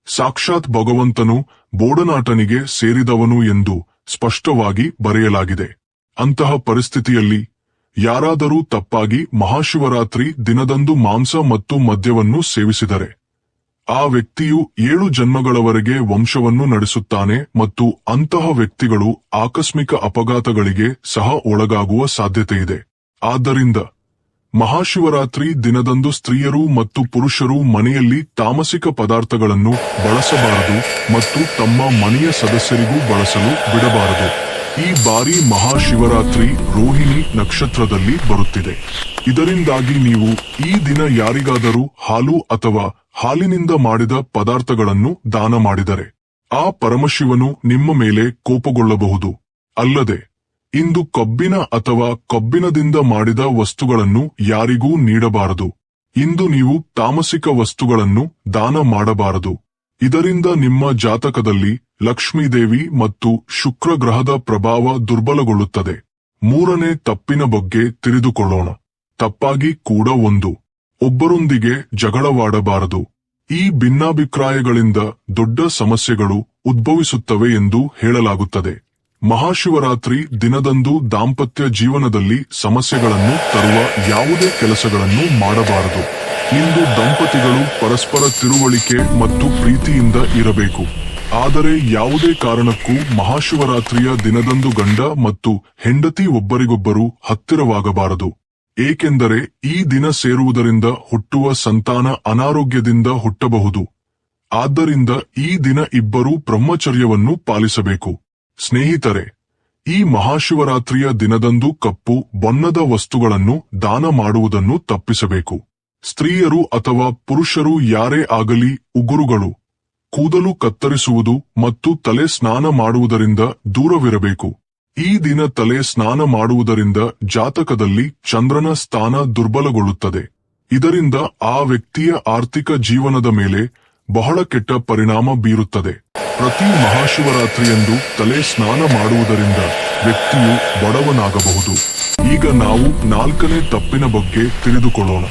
ಸಾಕ್ಷಾತ್ ಭಗವಂತನು ಬೋಡನಾಟನಿಗೆ ಸೇರಿದವನು ಎಂದು ಸ್ಪಷ್ಟವಾಗಿ ಬರೆಯಲಾಗಿದೆ. ಅಂತಹ ಪರಿಸ್ಥಿತಿಯಲ್ಲಿ ಯಾರಾದರೂ ತಪ್ಪಾಗಿ ಮಹಾಶಿವರಾತ್ರಿ ದಿನದಂದು ಮಾಂಸ ಮತ್ತು ಮದ್ಯವನ್ನು ಸೇವಿಸಿದರೆ ಆ ವ್ಯಕ್ತಿಯು 7 ಜನ್ಮಗಳವರೆಗೆ ವಂಶವನ್ನು ನಡೆಸುತ್ತಾನೆ ಮತ್ತು ಅಂತಹ ವ್ಯಕ್ತಿಗಳು ಆಕಸ್ಮಿಕ ಅಪಘಾತಗಳಿಗೆ ಸಹ ಒಳಗಾಗುವ ಸಾಧ್ಯತೆಯಿದೆ. ಆದ್ದರಿಂದ ಮಹಾಶಿವರಾತ್ರಿ ದಿನದಂದು ಸ್ತ್ರೀಯರು ಮತ್ತು ಪುರುಷರು ಮನೆಯಲ್ಲಿ ತಾಮಸಿಕ ಪದಾರ್ಥಗಳನ್ನು ಬಳಸಬಾರದು ಮತ್ತು ತಮ್ಮ ಮನೆಯ ಸದಸ್ಯರಿಗೂ ಬಳಸಲು ಬಿಡಬಾರದು. ಈ ಬಾರಿ ಮಹಾಶಿವರಾತ್ರಿ ರೋಹಿಣಿ ನಕ್ಷತ್ರದಲ್ಲಿ ಬರುತ್ತಿದೆ. ಇದರಿಂದಾಗಿ ನೀವು ಈ ದಿನ ಯಾರಿಗಾದರೂ ಹಾಲು ಅಥವಾ ಹಾಲಿನಿಂದ ಮಾಡಿದ ಪದಾರ್ಥಗಳನ್ನು ದಾನ ಮಾಡಿದರೆ ಆ ಪರಮಶಿವನು ನಿಮ್ಮ ಮೇಲೆ ಕೋಪಗೊಳ್ಳಬಹುದು. ಅಲ್ಲದೆ ಇಂದು ಕಬ್ಬಿನ ಅಥವಾ ಕಬ್ಬಿಣದಿಂದ ಮಾಡಿದ ವಸ್ತುಗಳನ್ನು ಯಾರಿಗೂ ನೀಡಬಾರದು. ಇಂದು ನೀವು ತಾಮಸಿಕ ವಸ್ತುಗಳನ್ನು ದಾನ ಮಾಡಬಾರದು. ಇದರಿಂದ ನಿಮ್ಮ ಜಾತಕದಲ್ಲಿ ಲಕ್ಷ್ಮೀದೇವಿ ಮತ್ತು ಶುಕ್ರ ಗ್ರಹದ ಪ್ರಭಾವ ದುರ್ಬಲಗೊಳ್ಳುತ್ತದೆ. ಮೂರನೇ ತಪ್ಪಿನ ಬಗ್ಗೆ ತಿಳಿದುಕೊಳ್ಳೋಣ. ತಪ್ಪಾಗಿ ಕೂಡ ಒಬ್ಬರೊಂದಿಗೆ ಜಗಳವಾಡಬಾರದು. ಈ ಭಿನ್ನಾಭಿಪ್ರಾಯಗಳಿಂದ ದೊಡ್ಡ ಸಮಸ್ಯೆಗಳು ಉದ್ಭವಿಸುತ್ತವೆ ಎಂದು ಹೇಳಲಾಗುತ್ತದೆ. ಮಹಾಶಿವರಾತ್ರಿ ದಿನದಂದು ದಾಂಪತ್ಯ ಜೀವನದಲ್ಲಿ ಸಮಸ್ಯೆಗಳನ್ನು ತರುವ ಯಾವುದೇ ಕೆಲಸಗಳನ್ನು ಮಾಡಬಾರದು. ಇಂದು ದಂಪತಿಗಳು ಪರಸ್ಪರ ತಿಳುವಳಿಕೆ ಮತ್ತು ಪ್ರೀತಿಯಿಂದ ಇರಬೇಕು. ಆದರೆ ಯಾವುದೇ ಕಾರಣಕ್ಕೂ ಮಹಾಶಿವರಾತ್ರಿಯ ದಿನದಂದು ಗಂಡ ಮತ್ತು ಹೆಂಡತಿ ಒಬ್ಬರಿಗೊಬ್ಬರು ಹತ್ತಿರವಾಗಬಾರದು. ಏಕೆಂದರೆ ಈ ದಿನ ಸೇರುವುದರಿಂದ ಹುಟ್ಟುವ ಸಂತಾನ ಅನಾರೋಗ್ಯದಿಂದ ಹುಟ್ಟಬಹುದು. ಆದ್ದರಿಂದ ಈ ದಿನ ಇಬ್ಬರೂ ಬ್ರಹ್ಮಚರ್ಯವನ್ನು ಪಾಲಿಸಬೇಕು. ಸ್ನೇಹಿತರೆ, ಈ ಮಹಾಶಿವರಾತ್ರಿಯ ದಿನದಂದು ಕಪ್ಪು ಬಣ್ಣದ ವಸ್ತುಗಳನ್ನು ದಾನ ಮಾಡುವುದನ್ನು ತಪ್ಪಿಸಬೇಕು. ಸ್ತ್ರೀಯರು ಅಥವಾ ಪುರುಷರು ಯಾರೇ ಆಗಲಿ ಉಗುರುಗಳು, ಕೂದಲು ಕತ್ತರಿಸುವುದು ಮತ್ತು ತಲೆ ಸ್ನಾನ ಮಾಡುವುದರಿಂದ ದೂರವಿರಬೇಕು. ಈ ದಿನ ತಲೆ ಸ್ನಾನ ಮಾಡುವುದರಿಂದ ಜಾತಕದಲ್ಲಿ ಚಂದ್ರನ ಸ್ಥಾನ ದುರ್ಬಲಗೊಳ್ಳುತ್ತದೆ. ಇದರಿಂದ ಆ ವ್ಯಕ್ತಿಯ ಆರ್ಥಿಕ ಜೀವನದ ಮೇಲೆ ಬಹಳ ಕೆಟ್ಟ ಪರಿಣಾಮ ಬೀರುತ್ತದೆ. ಪ್ರತಿ ಮಹಾಶಿವರಾತ್ರಿಯಂದು ತಲೆ ಸ್ನಾನ ಮಾಡುವುದರಿಂದ ವ್ಯಕ್ತಿಯು ಬಡವನಾಗಬಹುದು. ಈಗ ನಾವು 4ನೇ ತಪ್ಪಿನ ಬಗ್ಗೆ ತಿಳಿದುಕೊಳ್ಳೋಣ.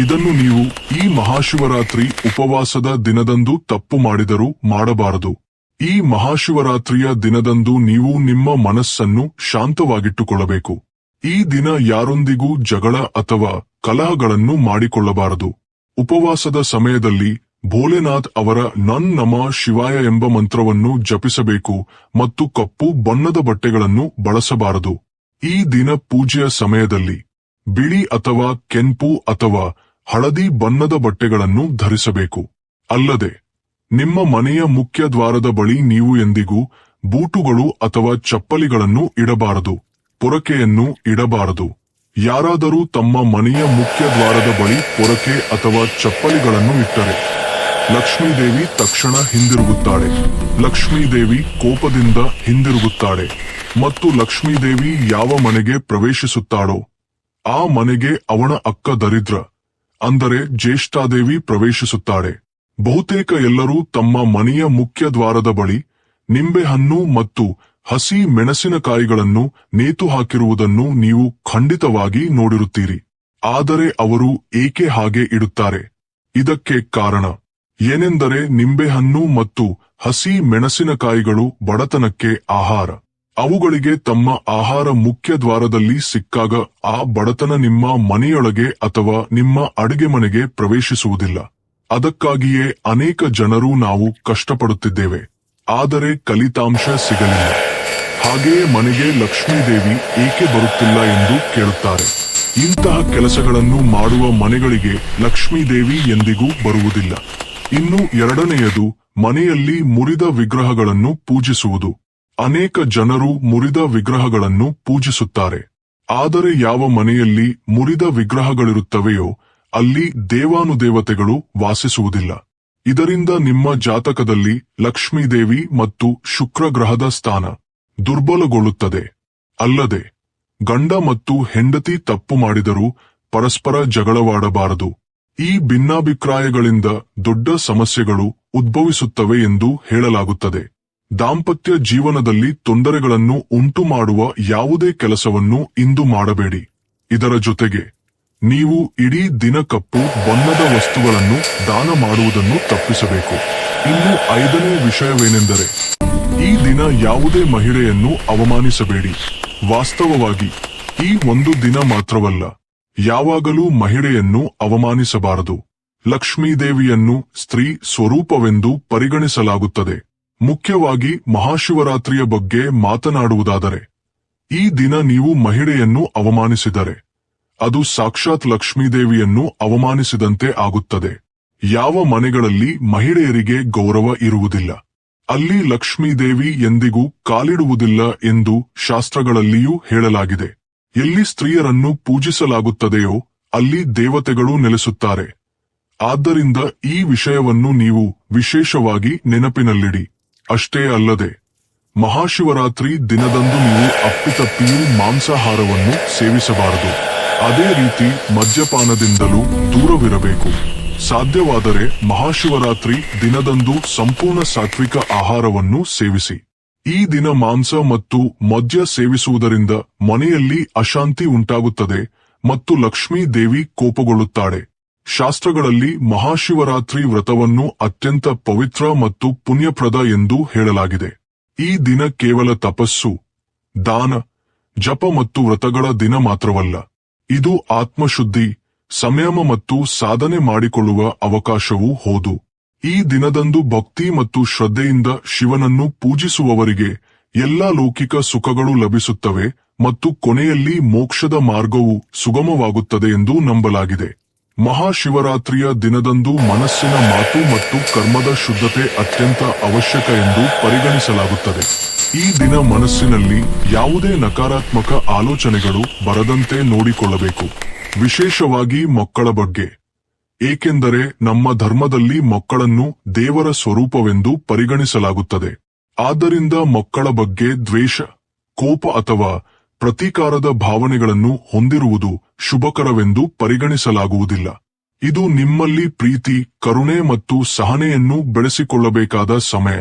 ಇದನ್ನು ನೀವು ಈ ಮಹಾಶಿವರಾತ್ರಿ ಉಪವಾಸದ ದಿನದಂದು ತಪ್ಪು ಮಾಡಿದರೂ ಮಾಡಬಾರದು. ಈ ಮಹಾಶಿವರಾತ್ರಿಯ ದಿನದಂದು ನೀವು ನಿಮ್ಮ ಮನಸ್ಸನ್ನು ಶಾಂತವಾಗಿಟ್ಟುಕೊಳ್ಳಬೇಕು. ಈ ದಿನ ಯಾರೊಂದಿಗೂ ಜಗಳ ಅಥವಾ ಕಲಹಗಳನ್ನು ಮಾಡಿಕೊಳ್ಳಬಾರದು. ಉಪವಾಸದ ಸಮಯದಲ್ಲಿ ಭೋಲೆನಾಥ್ ಅವರ ನನ್ ನಮ ಶಿವಾಯ ಎಂಬ ಮಂತ್ರವನ್ನು ಜಪಿಸಬೇಕು ಮತ್ತು ಕಪ್ಪು ಬಣ್ಣದ ಬಟ್ಟೆಗಳನ್ನು ಬಳಸಬಾರದು. ಈ ದಿನ ಪೂಜೆಯ ಸಮಯದಲ್ಲಿ ಬಿಳಿ ಅಥವಾ ಕೆಂಪು ಅಥವಾ ಹಳದಿ ಬಣ್ಣದ ಬಟ್ಟೆಗಳನ್ನು ಧರಿಸಬೇಕು. ಅಲ್ಲದೆ ನಿಮ್ಮ ಮನೆಯ ಮುಖ್ಯ ದ್ವಾರದ ಬಳಿ ನೀವು ಎಂದಿಗೂ ಬೂಟುಗಳು ಅಥವಾ ಚಪ್ಪಲಿಗಳನ್ನು ಇಡಬಾರದು. ಪೊರಕೆಯನ್ನು ಇಡಬಾರದು. ಯಾರಾದರೂ ತಮ್ಮ ಮನೆಯ ಮುಖ್ಯ ದ್ವಾರದ ಬಳಿ ಪೊರಕೆ ಅಥವಾ ಚಪ್ಪಲಿಗಳನ್ನು ಇಟ್ಟರೆ ಲಕ್ಷ್ಮೀದೇವಿ ತಕ್ಷಣ ಹಿಂದಿರುಗುತ್ತಾಳೆ. ಲಕ್ಷ್ಮೀದೇವಿ ಕೋಪದಿಂದ ಹಿಂದಿರುಗುತ್ತಾಳೆ ಮತ್ತು ಲಕ್ಷ್ಮೀದೇವಿ ಯಾವ ಮನೆಗೆ ಪ್ರವೇಶಿಸುತ್ತಾಳೋ ಆ ಮನೆಗೆ ಅವನ ಅಕ್ಕ ದರಿದ್ರ ಅಂದರೆ ಜ್ಯೇಷ್ಠಾದೇವಿ ಪ್ರವೇಶಿಸುತ್ತಾಳೆ. ಬಹುತೇಕ ಎಲ್ಲರೂ ತಮ್ಮ ಮನೆಯ ಮುಖ್ಯ ದ್ವಾರದ ಬಳಿ ನಿಂಬೆಹಣ್ಣು ಮತ್ತು ಹಸಿ ಮೆಣಸಿನಕಾಯಿಗಳನ್ನು ನೇತು ಹಾಕಿರುವುದನ್ನು ನೀವು ಖಂಡಿತವಾಗಿ ನೋಡಿರುತ್ತೀರಿ. ಆದರೆ ಅವರು ಏಕೆ ಹಾಗೆ ಇಡುತ್ತಾರೆ? ಇದಕ್ಕೆ ಕಾರಣ ಏನೆಂದರೆ ನಿಂಬೆಹಣ್ಣು ಮತ್ತು ಹಸಿ ಮೆಣಸಿನಕಾಯಿಗಳು ಬಡತನಕ್ಕೆ ಆಹಾರ. ಅವುಗಳಿಗೆ ತಮ್ಮ ಆಹಾರ ಮುಖ್ಯ ದ್ವಾರದಲ್ಲಿ ಸಿಕ್ಕಾಗ ಆ ಬಡತನ ನಿಮ್ಮ ಮನೆಯೊಳಗೆ ಅಥವಾ ನಿಮ್ಮ ಅಡುಗೆ ಮನೆಗೆ ಪ್ರವೇಶಿಸುವುದಿಲ್ಲ. ಅದಕ್ಕಾಗಿಯೇ ಅನೇಕ ಜನರು ನಾವು ಕಷ್ಟಪಡುತ್ತಿದ್ದೇವೆ, ಆದರೆ ಫಲಿತಾಂಶ ಸಿಗಲಿಲ್ಲ. ಹಾಗೆಯೇ ಮನೆಗೆ ಲಕ್ಷ್ಮೀದೇವಿ ಏಕೆ ಬರುತ್ತಿಲ್ಲ ಎಂದು ಕೇಳುತ್ತಾರೆ. ಇಂತಹ ಕೆಲಸಗಳನ್ನು ಮಾಡುವ ಮನೆಗಳಿಗೆ ಲಕ್ಷ್ಮೀದೇವಿ ಎಂದಿಗೂ ಬರುವುದಿಲ್ಲ. ಇನ್ನು 2ನೇಯದು ಮನೆಯಲ್ಲಿ ಮುರಿದ ವಿಗ್ರಹಗಳನ್ನು ಪೂಜಿಸುವುದು. ಅನೇಕ ಜನರು ಮುರಿದ ವಿಗ್ರಹಗಳನ್ನು ಪೂಜಿಸುತ್ತಾರೆ. ಆದರೆ ಯಾವ ಮನೆಯಲ್ಲಿ ಮುರಿದ ವಿಗ್ರಹಗಳಿರುತ್ತವೆಯೋ ಅಲ್ಲಿ ದೇವಾನುದೇವತೆಗಳು ವಾಸಿಸುವುದಿಲ್ಲ. ಇದರಿಂದ ನಿಮ್ಮ ಜಾತಕದಲ್ಲಿ ಲಕ್ಷ್ಮೀದೇವಿ ಮತ್ತು ಶುಕ್ರ ಗ್ರಹದ ಸ್ಥಾನ ದುರ್ಬಲಗೊಳ್ಳುತ್ತದೆ. ಅಲ್ಲದೆ ಗಂಡ ಮತ್ತು ಹೆಂಡತಿ ತಪ್ಪು ಮಾಡಿದರೂ ಪರಸ್ಪರ ಜಗಳವಾಡಬಾರದು. ಈ ಭಿನ್ನಾಭಿಪ್ರಾಯಗಳಿಂದ ದೊಡ್ಡ ಸಮಸ್ಯೆಗಳು ಉದ್ಭವಿಸುತ್ತವೆ ಎಂದು ಹೇಳಲಾಗುತ್ತದೆ. ದಾಂಪತ್ಯ ಜೀವನದಲ್ಲಿ ತೊಂದರೆಗಳನ್ನು ಉಂಟು ಮಾಡುವ ಯಾವುದೇ ಕೆಲಸವನ್ನು ಇಂದು ಮಾಡಬೇಡಿ. ಇದರ ಜೊತೆಗೆ ನೀವು ಇಡೀ ದಿನ ಕಪ್ಪು ಬಣ್ಣದ ವಸ್ತುಗಳನ್ನು ದಾನ ಮಾಡುವುದನ್ನು ತಪ್ಪಿಸಬೇಕು. ಇನ್ನು 5ನೇ ವಿಷಯವೇನೆಂದರೆ ಈ ದಿನ ಯಾವುದೇ ಮಹಿಳೆಯನ್ನು ಅವಮಾನಿಸಬೇಡಿ. ವಾಸ್ತವವಾಗಿ ಈ ಒಂದು ದಿನ ಮಾತ್ರವಲ್ಲ, ಯಾವಾಗಲೂ ಮಹಿಳೆಯನ್ನು ಅವಮಾನಿಸಬಾರದು. ಲಕ್ಷ್ಮೀದೇವಿಯನ್ನು ಸ್ತ್ರೀ ಸ್ವರೂಪವೆಂದು ಪರಿಗಣಿಸಲಾಗುತ್ತದೆ. ಮುಖ್ಯವಾಗಿ ಮಹಾಶಿವರಾತ್ರಿಯ ಬಗ್ಗೆ ಮಾತನಾಡುವುದಾದರೆ ಈ ದಿನ ನೀವು ಮಹಿಳೆಯನ್ನು ಅವಮಾನಿಸಿದರೆ ಅದು ಸಾಕ್ಷಾತ್ ಲಕ್ಷ್ಮೀದೇವಿಯನ್ನು ಅವಮಾನಿಸಿದಂತೆ ಆಗುತ್ತದೆ. ಯಾವ ಮನೆಗಳಲ್ಲಿ ಮಹಿಳೆಯರಿಗೆ ಗೌರವ ಇರುವುದಿಲ್ಲ ಅಲ್ಲಿ ಲಕ್ಷ್ಮೀದೇವಿ ಎಂದಿಗೂ ಕಾಲಿಡುವುದಿಲ್ಲ ಎಂದು ಶಾಸ್ತ್ರಗಳಲ್ಲಿಯೂ ಹೇಳಲಾಗಿದೆ. ಎಲ್ಲಿ ಸ್ತ್ರೀಯರನ್ನು ಪೂಜಿಸಲಾಗುತ್ತದೆಯೋ ಅಲ್ಲಿ ದೇವತೆಗಳು ನೆಲೆಸುತ್ತಾರೆ. ಆದ್ದರಿಂದ ಈ ವಿಷಯವನ್ನು ನೀವು ವಿಶೇಷವಾಗಿ ನೆನಪಿನಲ್ಲಿಡಿ. ಅಷ್ಟೇ ಅಲ್ಲದೆ ಮಹಾಶಿವರಾತ್ರಿ ದಿನದಂದು ನೀವು ಅಪ್ಪಿತಪ್ಪಿಯೂ ಮಾಂಸಾಹಾರವನ್ನು ಸೇವಿಸಬಾರದು. ಅದೇ ರೀತಿ ಮದ್ಯಪಾನದಿಂದಲೂ ದೂರವಿರಬೇಕು. ಸಾಧ್ಯವಾದರೆ ಮಹಾಶಿವರಾತ್ರಿ ದಿನದಂದು ಸಂಪೂರ್ಣ ಸಾತ್ವಿಕ ಆಹಾರವನ್ನು ಸೇವಿಸಿ. ಈ ದಿನ ಮಾಂಸ ಮತ್ತು ಮದ್ಯ ಸೇವಿಸುವುದರಿಂದ ಮನೆಯಲ್ಲಿ ಅಶಾಂತಿ ಉಂಟಾಗುತ್ತದೆ ಮತ್ತು ಲಕ್ಷ್ಮೀ ದೇವಿ ಕೋಪಗೊಳ್ಳುತ್ತಾಳೆ. ಶಾಸ್ತ್ರಗಳಲ್ಲಿ ಮಹಾಶಿವರಾತ್ರಿ ವ್ರತವನ್ನು ಅತ್ಯಂತ ಪವಿತ್ರ ಮತ್ತು ಪುಣ್ಯಪ್ರದ ಎಂದು ಹೇಳಲಾಗಿದೆ. ಈ ದಿನ ಕೇವಲ ತಪಸ್ಸು, ದಾನ, ಜಪ ಮತ್ತು ವ್ರತಗಳ ದಿನ ಮಾತ್ರವಲ್ಲ. ಇದು ಆತ್ಮಶುದ್ಧಿ, ಸಂಯಮ ಮತ್ತು ಸಾಧನೆ ಮಾಡಿಕೊಳ್ಳುವ ಅವಕಾಶವೂ ಹೌದು. ಈ ದಿನದಂದು ಭಕ್ತಿ ಮತ್ತು ಶ್ರದ್ಧೆಯಿಂದ ಶಿವನನ್ನು ಪೂಜಿಸುವವರಿಗೆ ಎಲ್ಲಾ ಲೌಕಿಕ ಸುಖಗಳು ಲಭಿಸುತ್ತವೆ ಮತ್ತು ಕೊನೆಯಲ್ಲಿ ಮೋಕ್ಷದ ಮಾರ್ಗವು ಸುಗಮವಾಗುತ್ತದೆ ಎಂದು ನಂಬಲಾಗಿದೆ. ಮಹಾಶಿವರಾತ್ರಿಯ ದಿನದಂದು ಮನಸ್ಸಿನ ಮಾತು ಮತ್ತು ಕರ್ಮದ ಶುದ್ಧತೆ ಅತ್ಯಂತ ಅವಶ್ಯಕ ಎಂದು ಪರಿಗಣಿಸಲಾಗುತ್ತದೆ. ಈ ದಿನ ಮನಸ್ಸಿನಲ್ಲಿ ಯಾವುದೇ ನಕಾರಾತ್ಮಕ ಆಲೋಚನೆಗಳು ಬರದಂತೆ ನೋಡಿಕೊಳ್ಳಬೇಕು. ವಿಶೇಷವಾಗಿ ಮಕ್ಕಳ ಬಗ್ಗೆ. ಏಕೆಂದರೆ ನಮ್ಮ ಧರ್ಮದಲ್ಲಿ ಮಕ್ಕಳನ್ನು ದೇವರ ಸ್ವರೂಪವೆಂದು ಪರಿಗಣಿಸಲಾಗುತ್ತದೆ. ಆದ್ದರಿಂದ ಮಕ್ಕಳ ಬಗ್ಗೆ ದ್ವೇಷ, ಕೋಪ ಅಥವಾ ಪ್ರತೀಕಾರದ ಭಾವನೆಗಳನ್ನು ಹೊಂದಿರುವುದು ಶುಭಕರವೆಂದು ಪರಿಗಣಿಸಲಾಗುವುದಿಲ್ಲ. ಇದು ನಿಮ್ಮಲ್ಲಿ ಪ್ರೀತಿ, ಕರುಣೆ ಮತ್ತು ಸಹನೆಯನ್ನು ಬೆಳೆಸಿಕೊಳ್ಳಬೇಕಾದ ಸಮಯ.